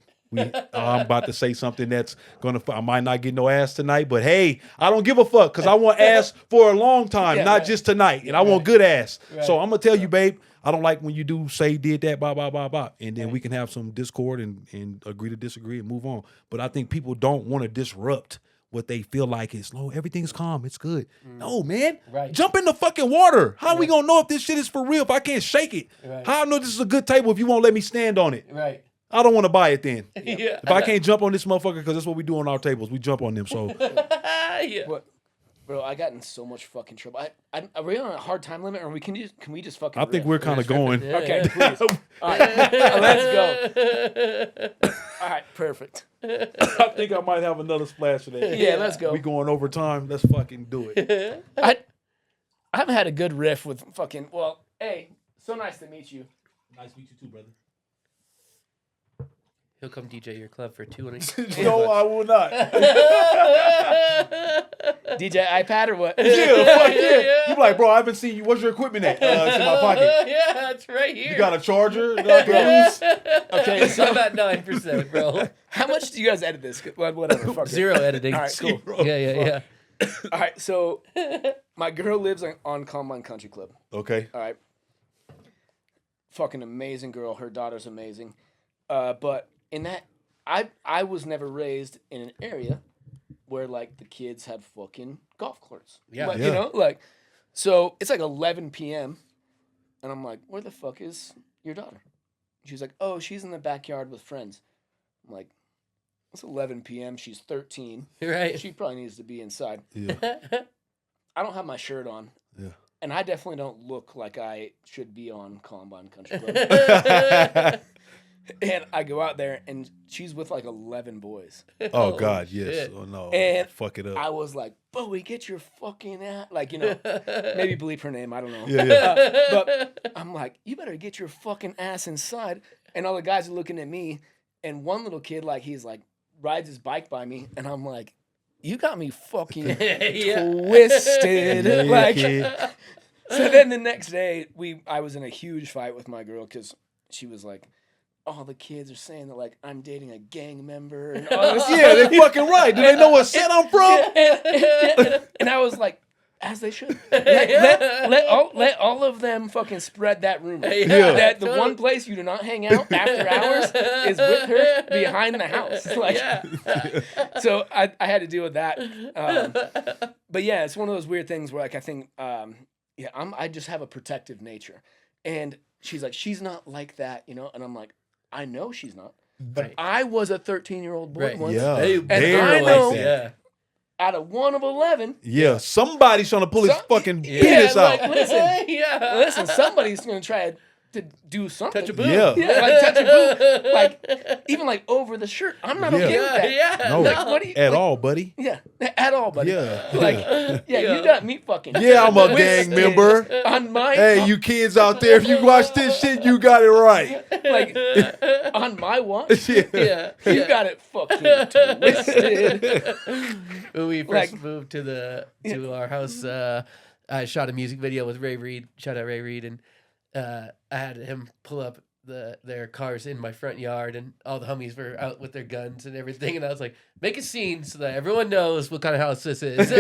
I'm about to say something that's I might not get no ass tonight, but hey, I don't give a fuck because I want ass for a long time, not just tonight. And I want good ass. So I'm going to tell you, babe, I don't like when you did that, blah, blah, blah, blah. And then we can have some discord and agree to disagree and move on. But I think people don't want to disrupt what they feel like is low. Everything's calm. It's good. No, man. Right. Jump in the fucking water. How are we going to know if this shit is for real if I can't shake it? Right. How I know this is a good table if you won't let me stand on it? Right. I don't want to buy it then. Yeah. If I can't jump on this motherfucker, because that's what we do on our tables. We jump on them. So Yeah. But Bro, I got in so much fucking trouble. Are we on a hard time limit, or can we just fucking? I think riff? we're kind of going. Yeah, Okay, yeah. please. All right, let's go. All right, perfect. I think I might have another splash of that. Yeah, let's go. We going over time. Let's fucking do it. I haven't had a good riff with fucking. Well, hey, so nice to meet you. Nice to meet you too, brother. He'll come DJ your club for 200. No, I will not. DJ iPad or what? Yeah, fuck yeah. You be like, bro, I haven't seen you. Where's your equipment at? It's in my pocket. Yeah, it's right here. You got a charger that I can use? Okay, so I'm at 9%, bro. how much do you guys edit this? Whatever. Fuck it. Zero editing. All right, cool. Yeah. All right, so my girl lives on Combine Country Club. Okay. All right. Fucking amazing girl. Her daughter's amazing. But in that, I was never raised in an area where like the kids had fucking golf courts. Yeah. Like, Yeah. You know, like, so it's like 11 p.m. and I'm like, where the fuck is your daughter? She's like, oh, she's in the backyard with friends. I'm like, it's 11 p.m. She's 13. Right. She probably needs to be inside. Yeah. I don't have my shirt on. Yeah. And I definitely don't look like I should be on Combine Country Club. And I go out there, and she's with like 11 boys. Oh, God, yes. shit. Oh, no. And fuck it up. I was like, Bowie, get your fucking ass. Like, you know, maybe bleep her name. I don't know. Yeah. But I'm like, you better get your fucking ass inside. And all the guys are looking at me. And one little kid, like, he's like, rides his bike by me. And I'm like, you got me fucking twisted. Yeah, like, kid. so then the next day, I was in a huge fight with my girl because she was like, all the kids are saying that like I'm dating a gang member and all this. Yeah, they fucking right. Do they know what set I'm from? And I was like, as they should. Let all of them fucking spread that rumor. Yeah. That the one place you do not hang out after hours is with her behind the house. Like, so I had to deal with that. But yeah, it's one of those weird things where like I think I just have a protective nature. And she's like, she's not like that, you know? And I'm like, I know she's not. But Right. I was a 13-year-old boy Right. once. Yeah. And They're I like know that. out of 1 of 11. Yeah, somebody's trying to pull his fucking Yeah, penis like, out. listen, somebody's going to try to do something. Touch a boob. Yeah. Yeah, like touch a boob. Like, even like over the shirt. I'm not okay with that. Yeah. No, Like, what do you, at like, all, buddy. Yeah, at all, buddy. Yeah. Like, Yeah. you got me fucking. Yeah, I'm a gang twisted member. On my. Hey, you kids out there, if you watch this shit, you got it right. Like, on my watch. Yeah. You got it fucking twisted. When we first Like- moved to our house, I shot a music video with Ray Reed. Shout out Ray Reed, and I had him pull up their cars in my front yard, and all the homies were out with their guns and everything. And I was like, make a scene so that everyone knows what kind of house this is.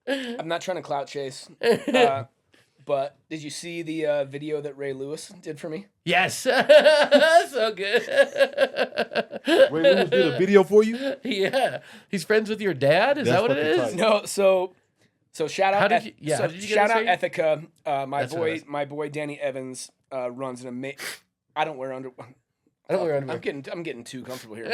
I'm not trying to clout chase, but did you see the video that Ray Lewis did for me? Yes, so good. Ray Lewis did a video for you? Yeah, he's friends with your dad. Is That's that what it fucking is? tight. No, so shout out. How did you- how did you get shout it out straight? Ethica. That's what it was. My boy Danny Evans runs an amazing. I don't wear under. I don't wear underwear. I'm getting too comfortable here.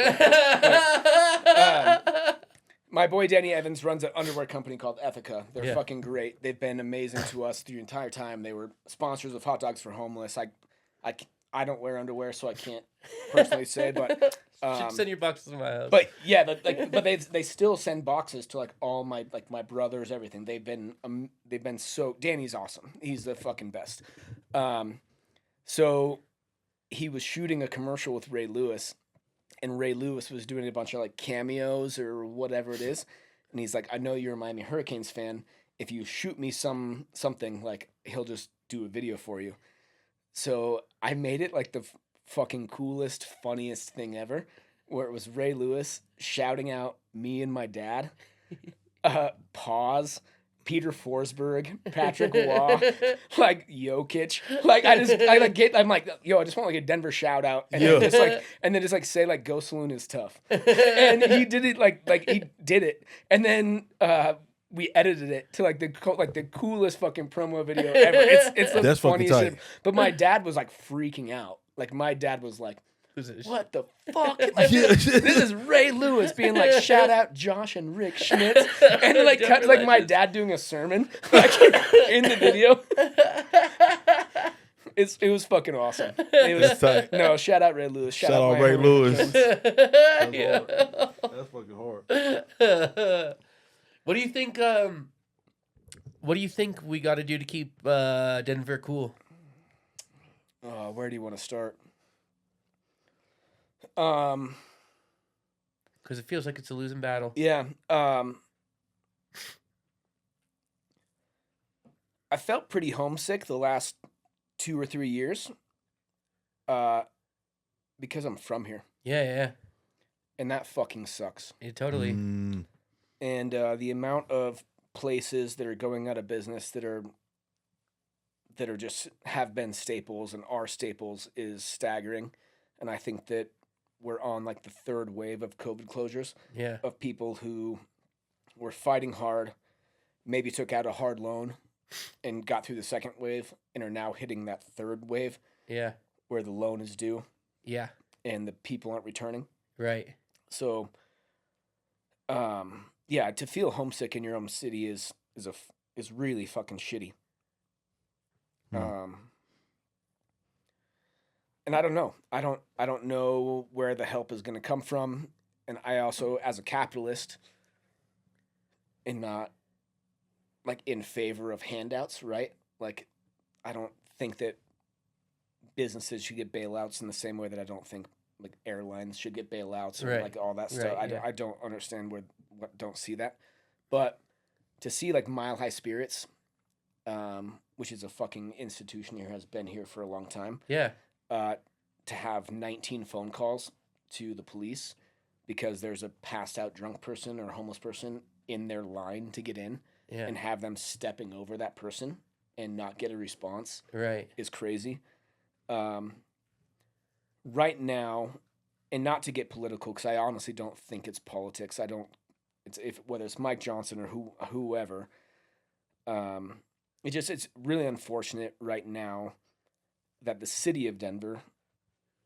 My boy Danny Evans runs an underwear company called Ethica. They're Yeah. fucking great. They've been amazing to us the entire time. They were sponsors of Hot Dogs for Homeless. I don't wear underwear, so I can't personally say, but Should send your boxes to my house. but yeah, but they still send boxes to like all my brothers, everything. They've been so. Danny's awesome. He's the fucking best. So he was shooting a commercial with Ray Lewis, and Ray Lewis was doing a bunch of like cameos or whatever it is, and he's like, I know you're a Miami Hurricanes fan. If you shoot me something, like he'll just do a video for you. So I made it like the fucking coolest, funniest thing ever, where it was Ray Lewis shouting out me and my dad, pause, Peter Forsberg, Patrick Waugh, like Jokic, like I'm like, yo, I just want like a Denver shout out, and then just say like Go Saloon is tough, and he did it like he did it, and then we edited it to like the coolest fucking promo video ever. It's the That's fucking funniest tight. shit. But my dad was like freaking out. Like my dad was like, what the fuck? Like, this is Ray Lewis being like, shout out Josh and Rick Schmitz. And then like cuts like my dad doing a sermon like in the video. It was fucking awesome. It was tight. no, shout out Ray Lewis. Shout out my Ray homie Lewis. Jones. That's fucking hard. What do you think? What do you think we got to do to keep Denver cool? Where do you want to start? Because it feels like it's a losing battle. Yeah. I felt pretty homesick the last 2 or 3 years. Because I'm from here. Yeah. And that fucking sucks. Yeah, totally. And the amount of places that are going out of business that are just have been staples and are staples is staggering. And I think that we're on like the third wave of COVID closures. Yeah. Of people who were fighting hard, maybe took out a hard loan and got through the second wave and are now hitting that third wave. Yeah. Where the loan is due. Yeah. And the people aren't returning. Right. So, yeah, to feel homesick in your own city is really fucking shitty. And I don't know. I don't know where the help is going to come from. And I also, as a capitalist, am not like in favor of handouts, right? Like, I don't think that businesses should get bailouts in the same way that I don't think like airlines should get bailouts or like all that stuff. I don't understand don't see that. But to see like Mile High Spirits, which is a fucking institution here, has been here for a long time. Yeah. To have 19 phone calls to the police because there's a passed out drunk person or homeless person in their line to get in, and have them stepping over that person and not get a response. Right. Is crazy. Right now, and not to get political, because I honestly don't think it's politics. Whether it's Mike Johnson or whoever. It's really unfortunate right now that the city of Denver,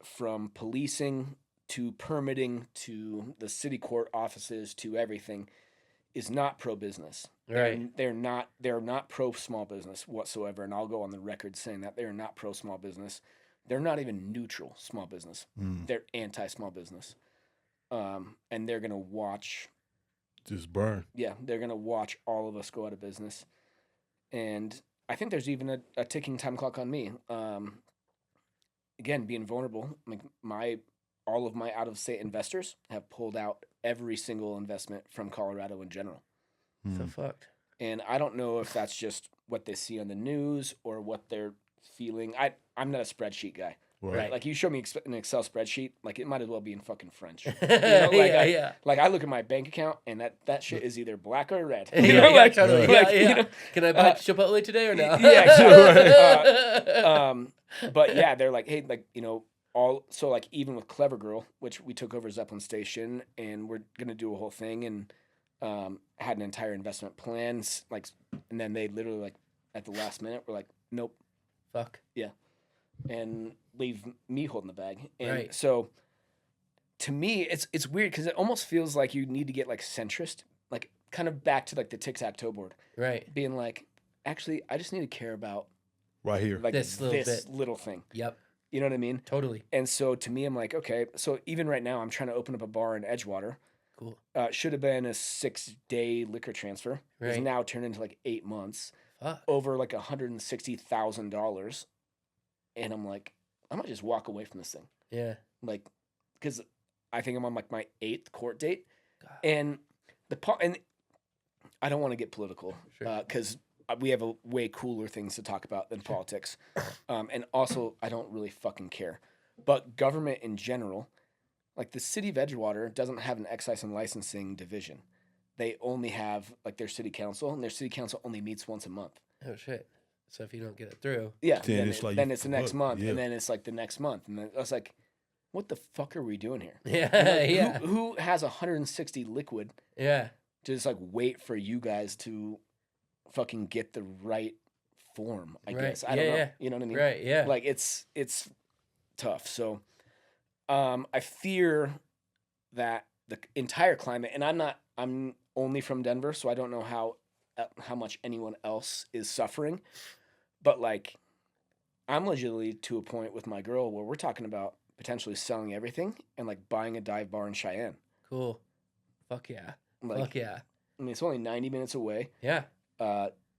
from policing to permitting to the city court offices to everything, is not pro-business. Right. They're not pro-small business whatsoever, and I'll go on the record saying that they're not pro-small business. They're not even neutral small business. They're anti-small business. And they're going to watch... Just burn. Yeah, they're going to watch all of us go out of business. And I think there's even a ticking time clock on me. Again, being vulnerable, like all of my out-of-state investors have pulled out every single investment from Colorado in general. So fucked. And I don't know if that's just what they see on the news or what they're feeling. I'm not a spreadsheet guy. Right. Like, you show me an Excel spreadsheet, like, it might as well be in fucking French. Like I look at my bank account, and that shit is either black or red. Totally. You know? Can I buy Chipotle today or no? Yeah, exactly. But yeah, they're like, hey, like, so like even with Clever Girl, which we took over Zeppelin Station, and we're gonna do a whole thing, and had an entire investment plan, like, and then they literally like at the last minute were like, nope. Fuck. Yeah. And leave me holding the bag. And right. So to me, it's weird because it almost feels like you need to get like centrist, like kind of back to like the tic-tac-toe board. Right. Being like, actually, I just need to care about right here, like this little thing. Yep. You know what I mean? Totally. And so to me, I'm like, okay, so even right now, I'm trying to open up a bar in Edgewater. Cool. Should have been a 6-day liquor transfer. Right. It's now turned into like 8 months. Fuck. Over like $160,000. And I'm like, I might just walk away from this thing. Yeah. Like, because I think I'm on like my 8th court date. God. And and I don't want to get political because we have a way cooler things to talk about than politics. And also, I don't really fucking care. But government in general, like the city of Edgewater doesn't have an excise and licensing division. They only have like their city council, and their city council only meets once a month. Oh shit. So if you don't get it through, yeah, then then it's the next month, yeah. and then it's like the next month, and then I was like, "What the fuck are we doing here?" Yeah, like, yeah. Who has 160 liquid? Yeah. To just like wait for you guys to fucking get the right form. I guess I don't know. Yeah. You know what I mean? Right. Yeah. Like it's tough. So I fear that the entire climate, and I'm only from Denver, so I don't know how much anyone else is suffering, but like I'm legitimately to a point with my girl where we're talking about potentially selling everything and like buying a dive bar in Cheyenne. Cool. Fuck yeah. Like, Fuck yeah. I mean, it's only 90 minutes away. Yeah.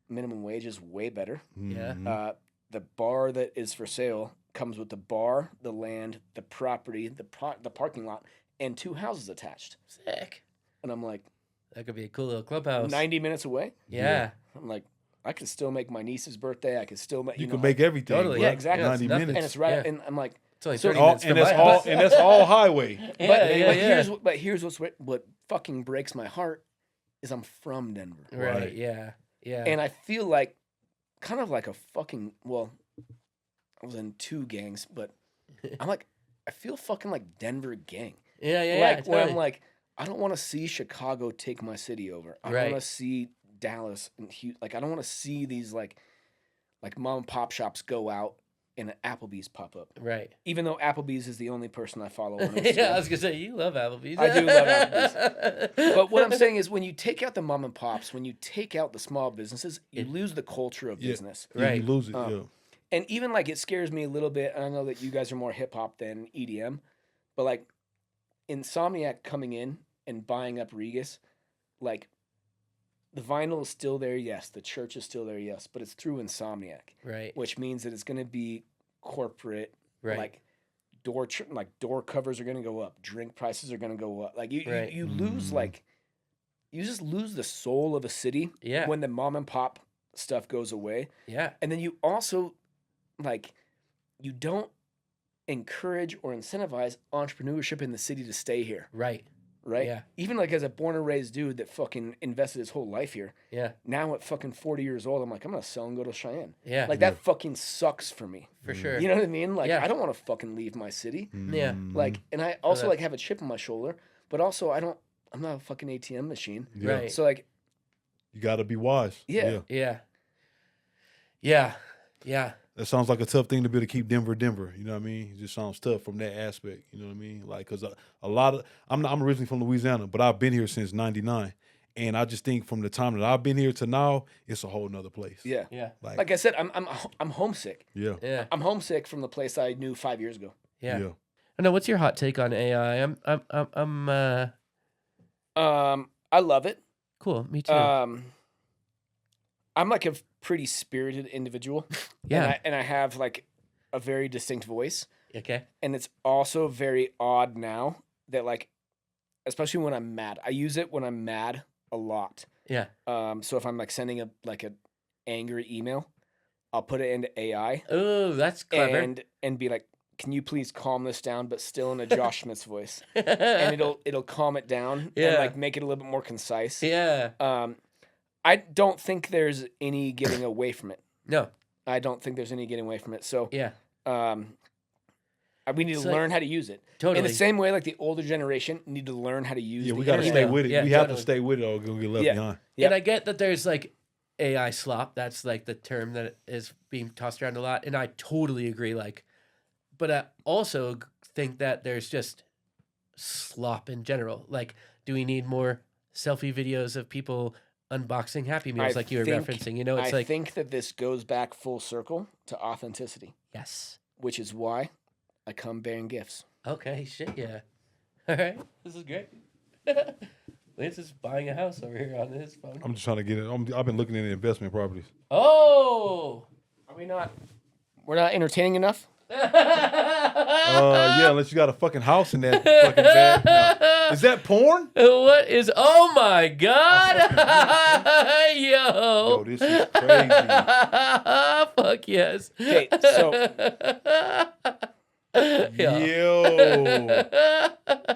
Minimum wage is way better. Yeah. The bar that is for sale comes with the bar, the land, the property, the parking lot, and 2 houses attached. Sick. And I'm like, That could be a cool little clubhouse. 90 minutes away. Yeah. I'm like, I could still make my niece's birthday. I could still make You can make everything. Totally. Yeah, bro. exactly. 90 Nothing. minutes. and it's right. Yeah. And I'm like, It's only So 30 all- minutes and from that's my house. and that's all highway. Yeah, but here's what fucking breaks my heart is I'm from Denver. Right. Right. Yeah. Yeah. And I feel like kind of like a fucking, well, I was in 2 gangs, but I'm like, I feel fucking like Denver gang. yeah. Yeah. Like yeah, where I'm totally. like, I don't want to see Chicago take my city over. I don't Right. want to see Dallas and like I don't want to see these like mom and pop shops go out and an Applebee's pop up. Right. Even though Applebee's is the only person I follow on Instagram. Yeah, I was gonna say you love Applebee's. I do love Applebee's. But what I'm saying is when you take out the mom and pops, when you take out the small businesses, you lose the culture of Yeah. business. Right. You lose it. Um, yeah. And even like it scares me a little bit. And I know that you guys are more hip hop than EDM, but like Insomniac coming in and buying up Regis, like the vinyl is still there, yes. The church is still there, yes. But it's through Insomniac, Right. which means that it's going to be corporate. Right. Like door covers are going to go up, drink prices are going to go up. Like Right. you lose like you just lose the soul of a city Yeah. when the mom and pop stuff goes away. Yeah. And then you also like you don't encourage or incentivize entrepreneurship in the city to stay here, Right. right? Yeah. Even like as a born and raised dude that fucking invested his whole life here. Yeah. Now at fucking 40 years old, I'm like, I'm gonna sell and go to Cheyenne. Yeah. Like that fucking sucks for me. for sure. You know what I mean? Like Yeah. I don't want to fucking leave my city. Yeah. Mm-hmm. Like, and I also that- like have a chip on my shoulder, but also I'm not a fucking ATM machine. Yeah. Right. So like, You got to be wise. Yeah. Yeah. Yeah. Yeah. That sounds like a tough thing to be able to keep Denver. You know what I mean? It just sounds tough from that aspect. You know what I mean? Like, cause a lot of I'm originally from Louisiana, but I've been here since '99, and I just think from the time that I've been here to now, it's a whole nother place. yeah. Yeah. Like I said, I'm homesick. yeah, Yeah. I'm homesick from the place I knew 5 years ago. Yeah. yeah. I know. What's your hot take on AI? I love it. Cool. Me too. I'm like a pretty spirited individual. Yeah. And I have like a very distinct voice. Okay. And it's also very odd now that like, especially when I'm mad. I use it when I'm mad a lot. Yeah. So if I'm like sending an angry email, I'll put it into AI Oh, that's clever. and be like, can you please calm this down, but still in a Josh Schmitz voice, and it'll calm it down Yeah. and like make it a little bit more concise. Yeah. I don't think there's any getting away from it. No. I don't think there's any getting away from it. So Yeah. we need to So, learn how to use it. Totally. In the same way, like the older generation need to learn how to use. Yeah, the we got to internet. stay with it. Yeah, we have totally. to stay with it, or we're gonna get left Yeah. behind. Yep. And I get that there's like AI slop. That's like the term that is being tossed around a lot. And I totally agree. Like, but I also think that there's just slop in general. Like, do we need more selfie videos of people unboxing Happy Meals I like you were think- referencing? You know, it's I like, think that this goes back full circle to authenticity, yes. which is why I come bearing gifts. Okay, shit, yeah. All right, this is great. Lance is buying a house over here on his phone. I'm just trying to get it. I've been looking at investment properties. Oh! Are we not? We're not entertaining enough. Yeah, unless you got a fucking house in that fucking bag. No. Is that porn? What is? Oh my god! Yo, Yo! this is crazy. Fuck yes. Okay, so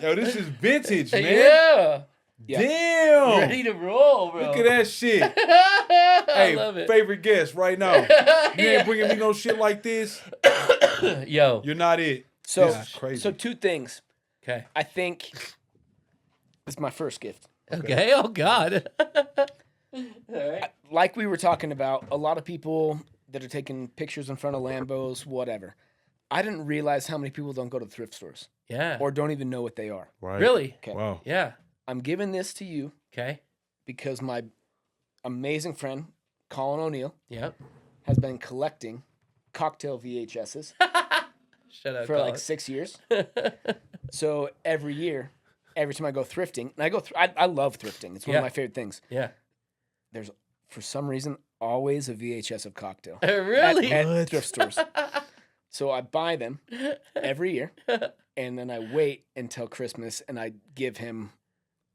Yo, this is vintage, man. Yeah. Yeah. Damn. Ready to roll, bro. Look at that shit. I Hey, love it. favorite guest right now. You ain't bringing me no shit like this. Yo. You're not it. so This is crazy. so 2 things. Okay. I think this is my first gift. Okay. Oh god. All right. Like we were talking about, a lot of people that are taking pictures in front of Lambos, whatever. I didn't realize how many people don't go to thrift stores. Yeah. or don't even know what they are. Right. Really? Okay. Wow. Yeah. I'm giving this to you Okay. because my amazing friend, Colin O'Neill, Yep. has been collecting cocktail VHSs Shut up. for like 6 years. So every year, every time I go thrifting, and I love thrifting. It's one Yeah. of my favorite things. Yeah. There's, for some reason, always a VHS of cocktail Really? at thrift stores. So I buy them every year, and then I wait until Christmas, and I give him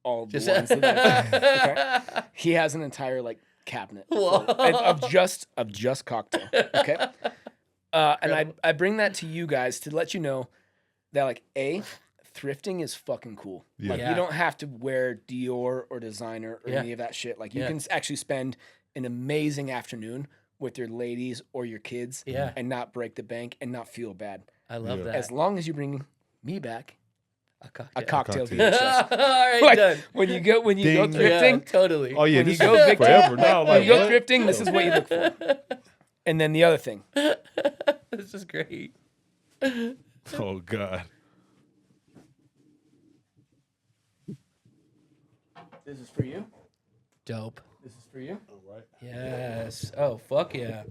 all the ones that okay? He has an entire like cabinet Whoa. of just cocktail. Okay, and I bring that to you guys to let you know that like thrifting is fucking cool. Yeah. Like Yeah. you don't have to wear Dior or designer or Yeah. any of that shit. Like you Yeah. can actually spend an amazing afternoon with your ladies or your kids Yeah. and not break the bank and not feel bad. I love Yeah. that. As long as you bring me back a cocktail. a cocktail Cocktail. VHS. All right, Like, done. when you go Ding. Yeah, thrifting, totally. Oh yeah, When this you is go Victor- forever now. when Like you go what? thrifting, this is what you look for. And then the other thing, This is great. Oh God. this is for you. Dope. This is for you. All right. Yes. Oh, fuck yeah.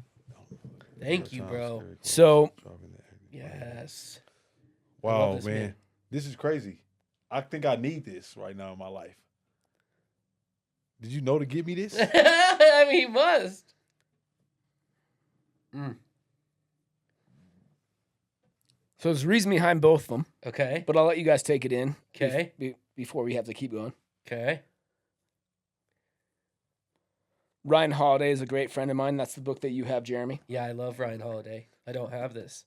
Thank you, bro. So Yes. Wow, this, man. man. This is crazy. I think I need this right now in my life. Did you know to give me this? I mean, he must. So there's a reason behind both of them, Okay. but I'll let you guys take it in. Okay. Before we have to keep going. Okay. Ryan Holiday is a great friend of mine. That's the book that you have, Jeremy. Yeah, I love Ryan Holiday. I don't have this.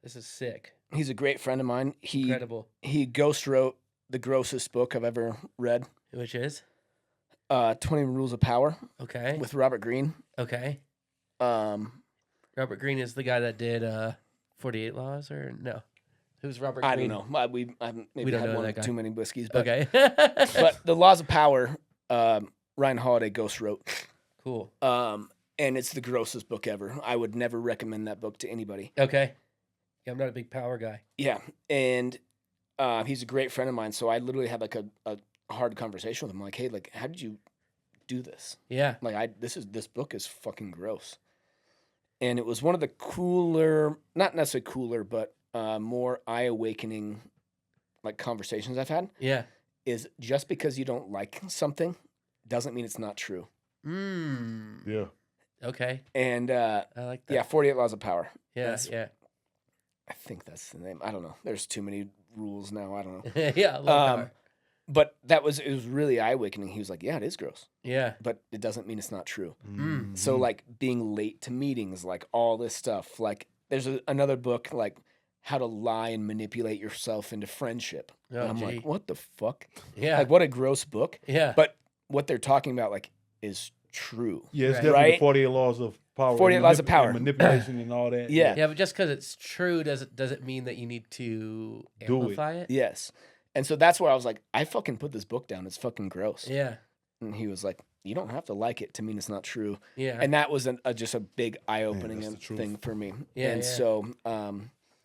This is sick. He's a great friend of mine. Incredible. He ghost wrote the grossest book I've ever read, Which is? 20 Rules of Power Okay. with Robert Greene. Okay. Um, Robert Greene is the guy that did 48 Laws, or no? Who's Robert I Greene? don't know. I've maybe don't had know one that guy. too many whiskeys, but Okay. but the Laws of Power, Ryan Holiday ghost wrote, Cool. and it's the grossest book ever. I would never recommend that book to anybody. Okay. Yeah, I'm not a big power guy. Yeah, and he's a great friend of mine. So I literally had like a hard conversation with him, like, hey, like, how did you do this? Yeah. Like, this book is fucking gross. And it was one of the cooler, not necessarily cooler, but more eye-awakening like conversations I've had. Yeah. Is just because you don't like something doesn't mean it's not true. Yeah. Okay. And I like that. yeah, 48 Laws of Power. Yeah. that's- Yeah. I think that's the name. I don't know. There's too many rules now. I don't know. Yeah. I love power. But it was really eye-awakening. He was like, yeah, it is gross, Yeah. but it doesn't mean it's not true. Mm-hmm. So like being late to meetings, like all this stuff. Like there's another book like how to lie and manipulate yourself into friendship. Oh, and I'm gee. like, what the fuck? Yeah. Like what a gross book. Yeah. But what they're talking about like is true. Yeah, it's Right. definitely the Right? 48 laws of power. 48 and laws of power. and manipulation and all that. Yeah. Yeah, but just because it's true doesn't mean that you need to Do it. amplify it. Yes. And so that's where I was like, I fucking put this book down. It's fucking gross. Yeah. And he was like, you don't have to like it to mean it's not true. Yeah. And that was just a big eye-opening that's the truth. thing for me. Yeah, and yeah. so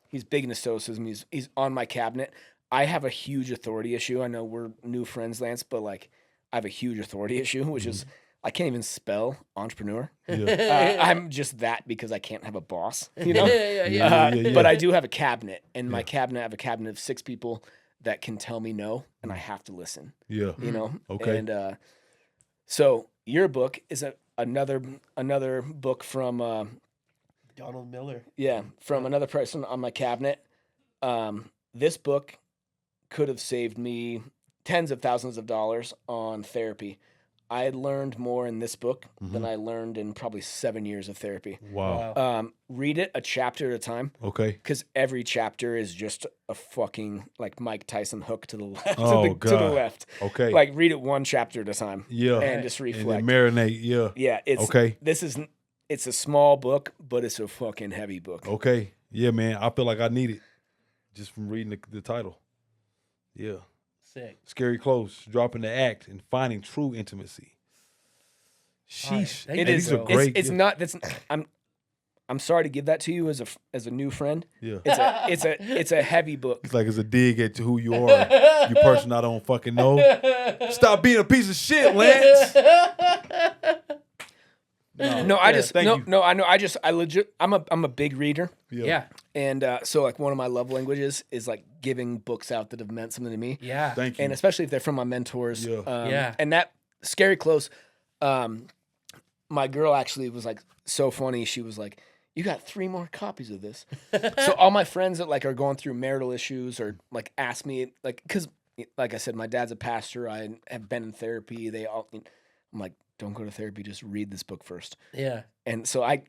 he's big into stoicism. He's on my cabinet. I have a huge authority issue. I know we're new friends, Lance, but like I have a huge authority issue, which is I can't even spell entrepreneur. Yeah. I'm just that because I can't have a boss, you know? Yeah. But I do have a cabinet, and my cabinet, I have a cabinet of 6 people that can tell me no, and I have to listen, Yeah. you know? Okay. And so your book is another book from Donald Miller. from another person on my cabinet. This book could have saved me tens of thousands of dollars on therapy. I learned more in this book than I learned in probably 7 years of therapy. Wow. Read it a chapter at a time, Okay. because every chapter is just a fucking like Mike Tyson hook to the left. Oh, to the God. left. Okay. Like read it one chapter at a time. Yeah. And just And reflect. then marinate. Yeah. Yeah, it's Okay. it's a small book, but it's a fucking heavy book. Okay. Yeah, man. I feel like I need it just from reading the title. Yeah. Sick. Scary Close, dropping the act and finding true intimacy. All right. Sheesh. Thank It you, is These are bro. great. It's not. That's I'm I'm sorry to give that to you as a new friend. Yeah. It's a heavy book. It's like it's a dig at who you are. You person I don't fucking know. Stop being a piece of shit, Lance. No, I just thank you. no. I know. I legit. I'm a big reader, Yeah. and so like one of my love languages is like giving books out that have meant something to me. Yeah. Thank you. And especially if they're from my mentors. Yeah. Yeah. And that Scary Close, my girl actually was like so funny. She was like, "You got 3 more copies of this." So all my friends that like are going through marital issues or like ask me like, because like I said, my dad's a pastor. I have been in therapy. I'm like, don't go to therapy. Just read this book first. Yeah. And so I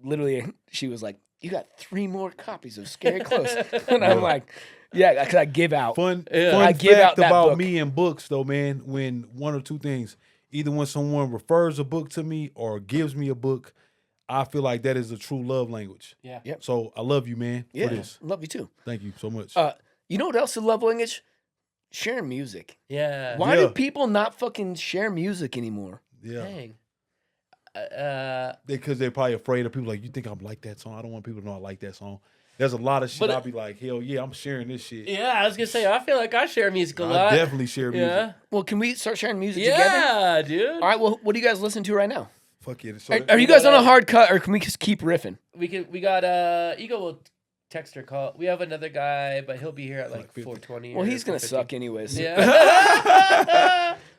literally, she was like, "You got 3 more copies of Scary Close," and I'm like, "Yeah," because I give out. Fun I give out fact that about book. me and books, though, man. When one or two things, either when someone refers a book to me or gives me a book, I feel like that is a true love language. Yeah. Yep. So I love you, man, Yeah, for this. love you too. Thank you so much. You know what else is love language? Sharing music. Yeah. Why Yeah. do people not fucking share music anymore? Yeah. Dang. Because they're probably afraid of people like, you think I'm like that song? I don't want people to know I like that song. There's a lot of shit But I'll be like, hell yeah, I'm sharing this shit. Yeah, I was gonna say I feel like I share music a I lot. definitely share music. Yeah. Well, can we start sharing music together? Yeah, dude. All right. Well, what do you guys listen to right now? Fuck it. So Are you guys on a hard cut, or can we just keep riffing? We got Ego will text or call. We have another guy, but he'll be here at like 4:20. Well, or he's gonna 4:50. suck anyways. Yeah.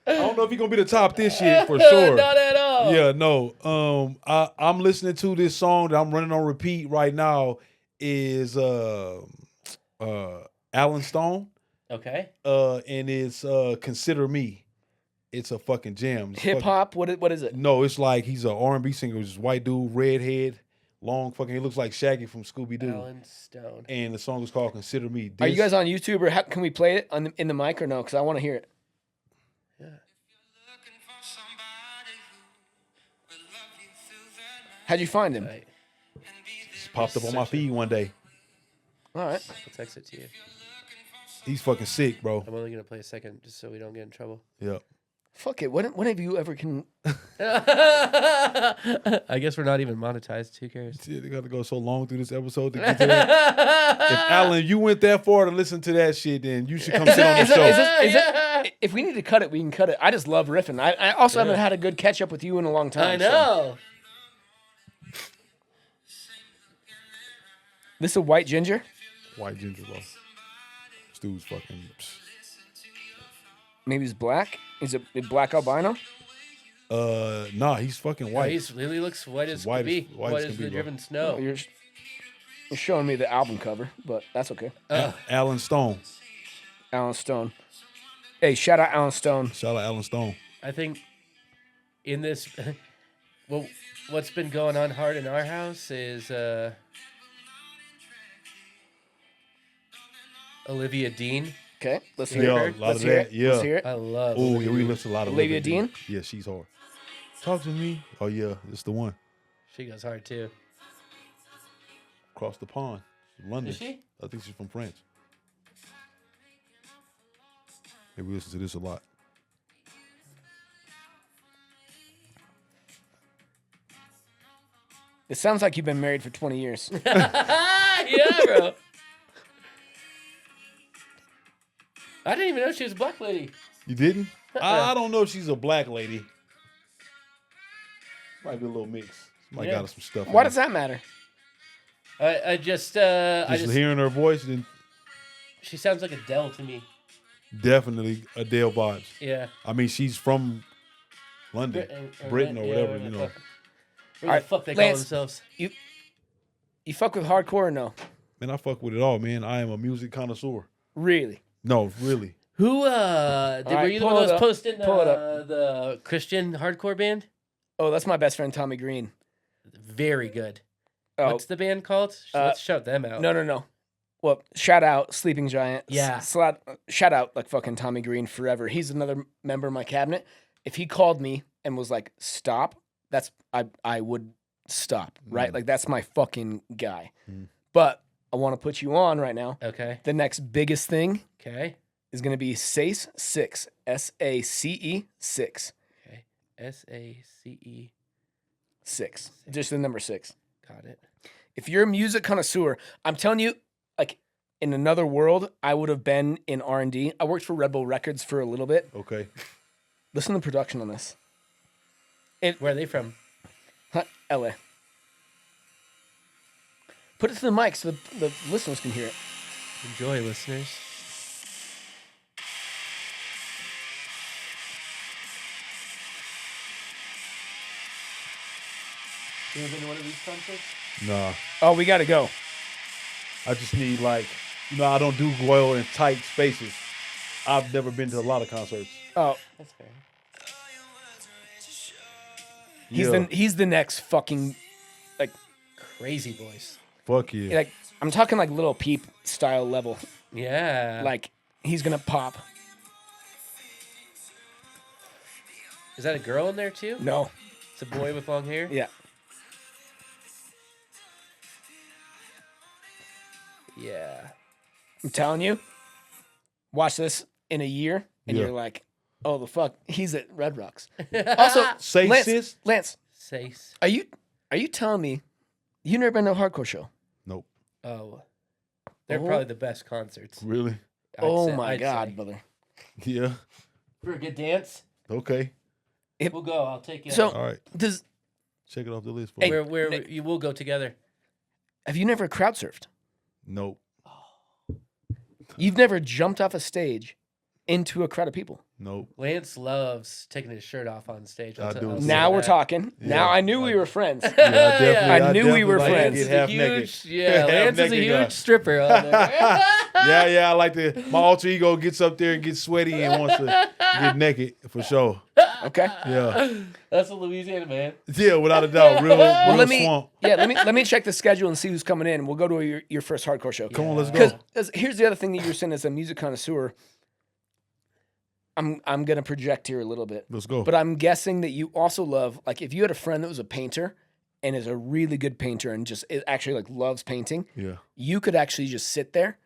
I don't know if he's gonna be the top this year for sure. Not at all. Yeah, no. I'm listening to this song that I'm running on repeat right now is Alan Stone. Okay. And it's Consider Me. It's a fucking jam. It's Hip hop. What is it? No, it's like he's an R&B singer. He's this white dude, redhead, long fucking. He looks like Shaggy from Scooby Doo. Alan Stone. And the song is called Consider Me. Are you guys on YouTube, or can we play it in the mic or no? Because I want to hear it. Yeah. How'd you find him? Right. Just popped up on my feed one day. All right. I'll text it to you. He's fucking sick, bro. I'm only gonna play a second just so we don't get in trouble. Yeah. Fuck it. When have you ever can? I guess we're not even monetized. Who cares? Shit, they got to go so long through this episode to get to that. If Alan, you went that far to listen to that shit, then you should come sit on the show. If we need to cut it, we can cut it. I just love riffing. I also haven't had a good catch up with you in a long time. I know. This a white ginger? White ginger, bro. This dude's fucking. Maybe he's black. Is it black albino? Nah, he's fucking Yeah, white. he really looks white as White can be. as- white White as as can the be, bro. driven snow. You're showing me the album cover, but that's okay. Alan Stone. Alan Stone. Hey, shout out Alan Stone. Shout out Alan Stone. I think in this, well, what's been going on hard in our house is Olivia Dean. Okay, let's Yeah, hear Yeah, it. a lot Let's of hear that. it. Yeah. Let's hear it. I love. Oh, Olivia yeah, we Dean. listen to a lot of Olivia Dean? Yeah, she's hard. Talk to me. Oh yeah, it's the one. She goes hard too. Across the pond. London. Is she? I think she's from France. Maybe we listen to this a lot. It sounds like you've been married for 20 years. Yeah, bro. I didn't even know she was a black lady. You didn't? I don't know if she's a black lady. Might be a little mix. Might Yeah. got her some stuff. Why in does that matter? I just hearing her voice, then she sounds like Adele to me. definitely Adele vibes. Yeah. I mean, she's from London, Britain or whatever, you know. Where the Alright, fuck they call Lance. themselves? You fuck with hardcore or no? Man, I fuck with it all, man. I am a music connoisseur. Really? No, really. Who were Alright, you the one pull that it was up. posting Pull it up. the Christian hardcore band? Oh, that's my best friend Tommy Green. Very good. Oh, What's the band called? Let's shout them out. no. Well, shout out Sleeping Giant. Yeah. Shout out like fucking Tommy Green forever. He's another member of my cabinet. If he called me and was like, "Stop," I would stop. Right? Like that's my fucking guy. But I want to put you on right now. Okay. The next biggest thing Okay. is going to be SACE 6. SACE 6. Okay. SACE. 6. Just the number 6. Got it. if you're a music connoisseur, I'm telling you, like in another world, I would have been in R&D. I worked for Red Bull Records for a little bit. Okay. Listen to the production on this. Where are they from? LA. Put it to the mic so the listeners can hear it. Enjoy, listeners. You ever been to one of these concerts? Nah. Oh, we got to go. I just need I don't do well in tight spaces. I've never been to a lot of concerts. Oh, That's fair. he's the next fucking like Crazy voice. Fuck yeah. like I'm talking like Little Peep style level. Yeah. Like he's gonna pop. Is that a girl in there too? No. It's a boy with long hair? Yeah. Yeah. I'm telling you. Watch this in a year, and Yeah. you're like, "Oh the fuck, he's at Red Rocks." Also, Say Lance, sis? Lance, Sace. are you telling me you never been to a hardcore show? Nope. Oh. They're Oh. probably the best concerts. Really? I'd God, say. brother. Yeah. For a good dance? Okay. We'll go. I'll take you. So All right. does Check it off the list for Hey, me. where you will go together. have you never crowd surfed? Nope. You've never jumped off a stage into a crowd of people. Nope. Lance loves taking his shirt off on stage. I do. I'll say Now we're that. talking. Yeah. Now I knew we were friends. Yeah, I definitely. I knew we were definitely like to friends. Get Lance is a half huge, naked. yeah, Lance is a naked huge guy. stripper on there. Yeah. I like to. My alter ego gets up there and gets sweaty and wants to get naked for sure. Okay. Yeah. That's a Louisiana man. Yeah, without a doubt. Real let me- swamp. Yeah, let me check the schedule and see who's coming in. We'll go to your first hardcore show. Come on, let's go. Because here's the other thing that you're saying as a music connoisseur. I'm gonna project here a little bit, Let's go. but I'm guessing that you also love, like, if you had a friend that was a painter and is a really good painter and just actually like loves painting, Yeah. you could actually just sit there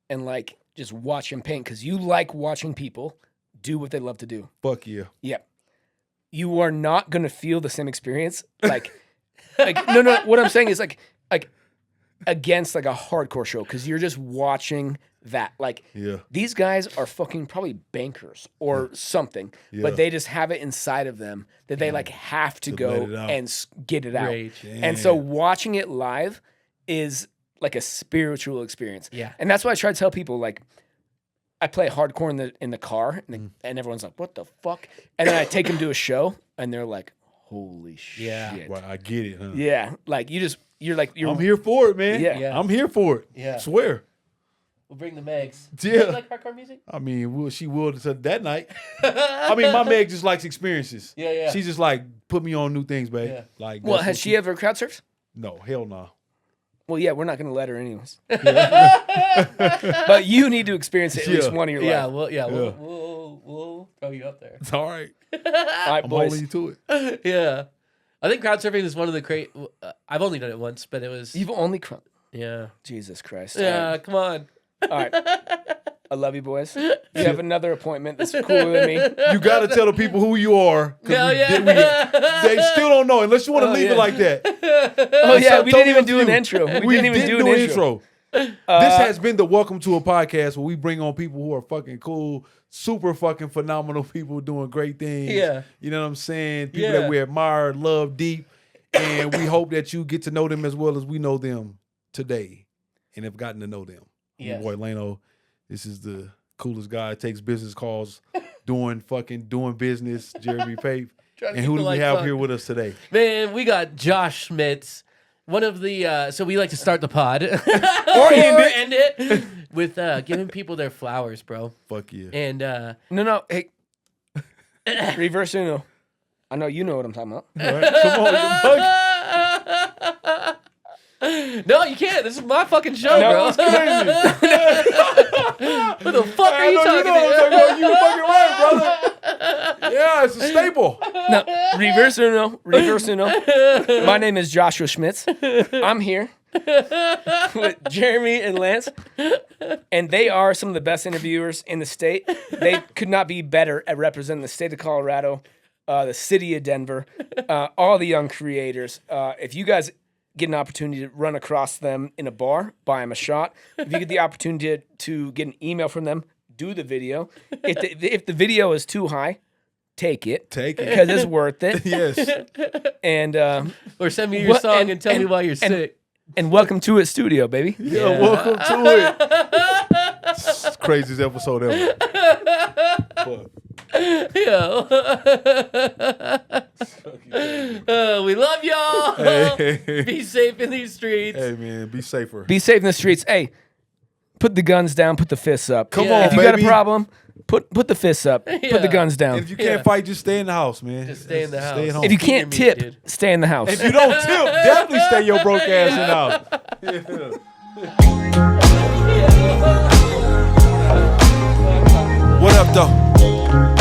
and like just watch him paint because you like watching people do what they love to do. Fuck yeah. Yep. You are not gonna feel the same experience. Like no. What I'm saying is like against like a hardcore show because you're just watching that. Like Yeah. these guys are fucking probably bankers or something, Yeah. but they just have it inside of them that they like have to To go let it out. and get it out. Rage. And so watching it live is like a spiritual experience. Yeah. And that's why I try to tell people, like, I play hardcore in the car, and everyone's like, "What the fuck?" And then I take them to a show, and they're like, "Holy shit!" Yeah. Well, I get it, huh? Yeah, like you're I'm here for it, man. Yeah. Yeah. I'm here for it. Yeah. Swear. We'll bring the Megs. Yeah. You like hardcore music? I mean, she will to that night. I mean, my Meg just likes experiences. Yeah, yeah. She just like put me on new things, babe. Yeah. Like, Well, that's has what she ever crowd surfed? No, hell no. Well, yeah, we're not gonna let her anyways. But you need to experience it at least Yeah. one of your Yeah, life. well, yeah, Yeah. we'll throw you up there. It's all right. All right, I'm boys. holding you to it. Yeah. I think crowd surfing is one of the great. I've only done it once, but it was. You've only crowd. Yeah. Jesus Christ. Yeah, come on. All right. I love you, boys. You have another appointment that's cooler than me. You got to tell the people who you are. 'Cause Hell they still don't know unless you want to Oh, leave yeah. it like that. Oh yeah, we Totally didn't even up to do an you. intro. We didn't even do an intro. this has been the Welcome to a Podcast where we bring on people who are fucking cool, super fucking phenomenal people doing great things. Yeah. You know what I'm saying? People Yeah. that we admire, love deep. And we hope that you get to know them as well as we know them today and have gotten to know them. I'm your Yes. boy Lano. This is the coolest guy. Takes business calls, doing business, Jeremy Pape. Trying to And keep who the do we lights have on. here with us today? Man, we got Josh Schmitz. One of the so we like to start the pod or end end it with giving people their flowers, bro. Fuck yeah. And No, hey. Reverse Uno. I know you know what I'm talking about. All right, come on, you fucking. no, you can't. This is my fucking show, No, bro. it's What the fuck are you talking about? You fucking right, brother. Yeah, it's a staple. No, reverse Uno. Reverse Uno. My name is Joshua Schmitz. I'm here with Jeremy and Lance, and they are some of the best interviewers in the state. They could not be better at representing the state of Colorado, the city of Denver, all the young creators. If you guys get an opportunity to run across them in a bar, buy them a shot. If you get the opportunity to get an email from them, do the video. If the video is too high, take it. Take it. Because it's worth it. Yes. And or send me your song and tell me why you're sick. And welcome to it studio, baby. Yeah, welcome to it. It's the craziest episode ever. Fuck. Yo. We love y'all. Hey. Be safe in these streets. Hey, man, be safer. Be safe in the streets. Hey, put the guns down. Put the fists up. Come Yeah. on, If you baby. got a problem, put the fists up. Put Yeah. the guns down. And if you can't fight, just stay in the house, man. Just stay in the house. Stay at home. If you Keep can't your meat, tip, dude. stay in the house. If you don't tip, definitely stay your broke ass in the house. Yeah. What up, though?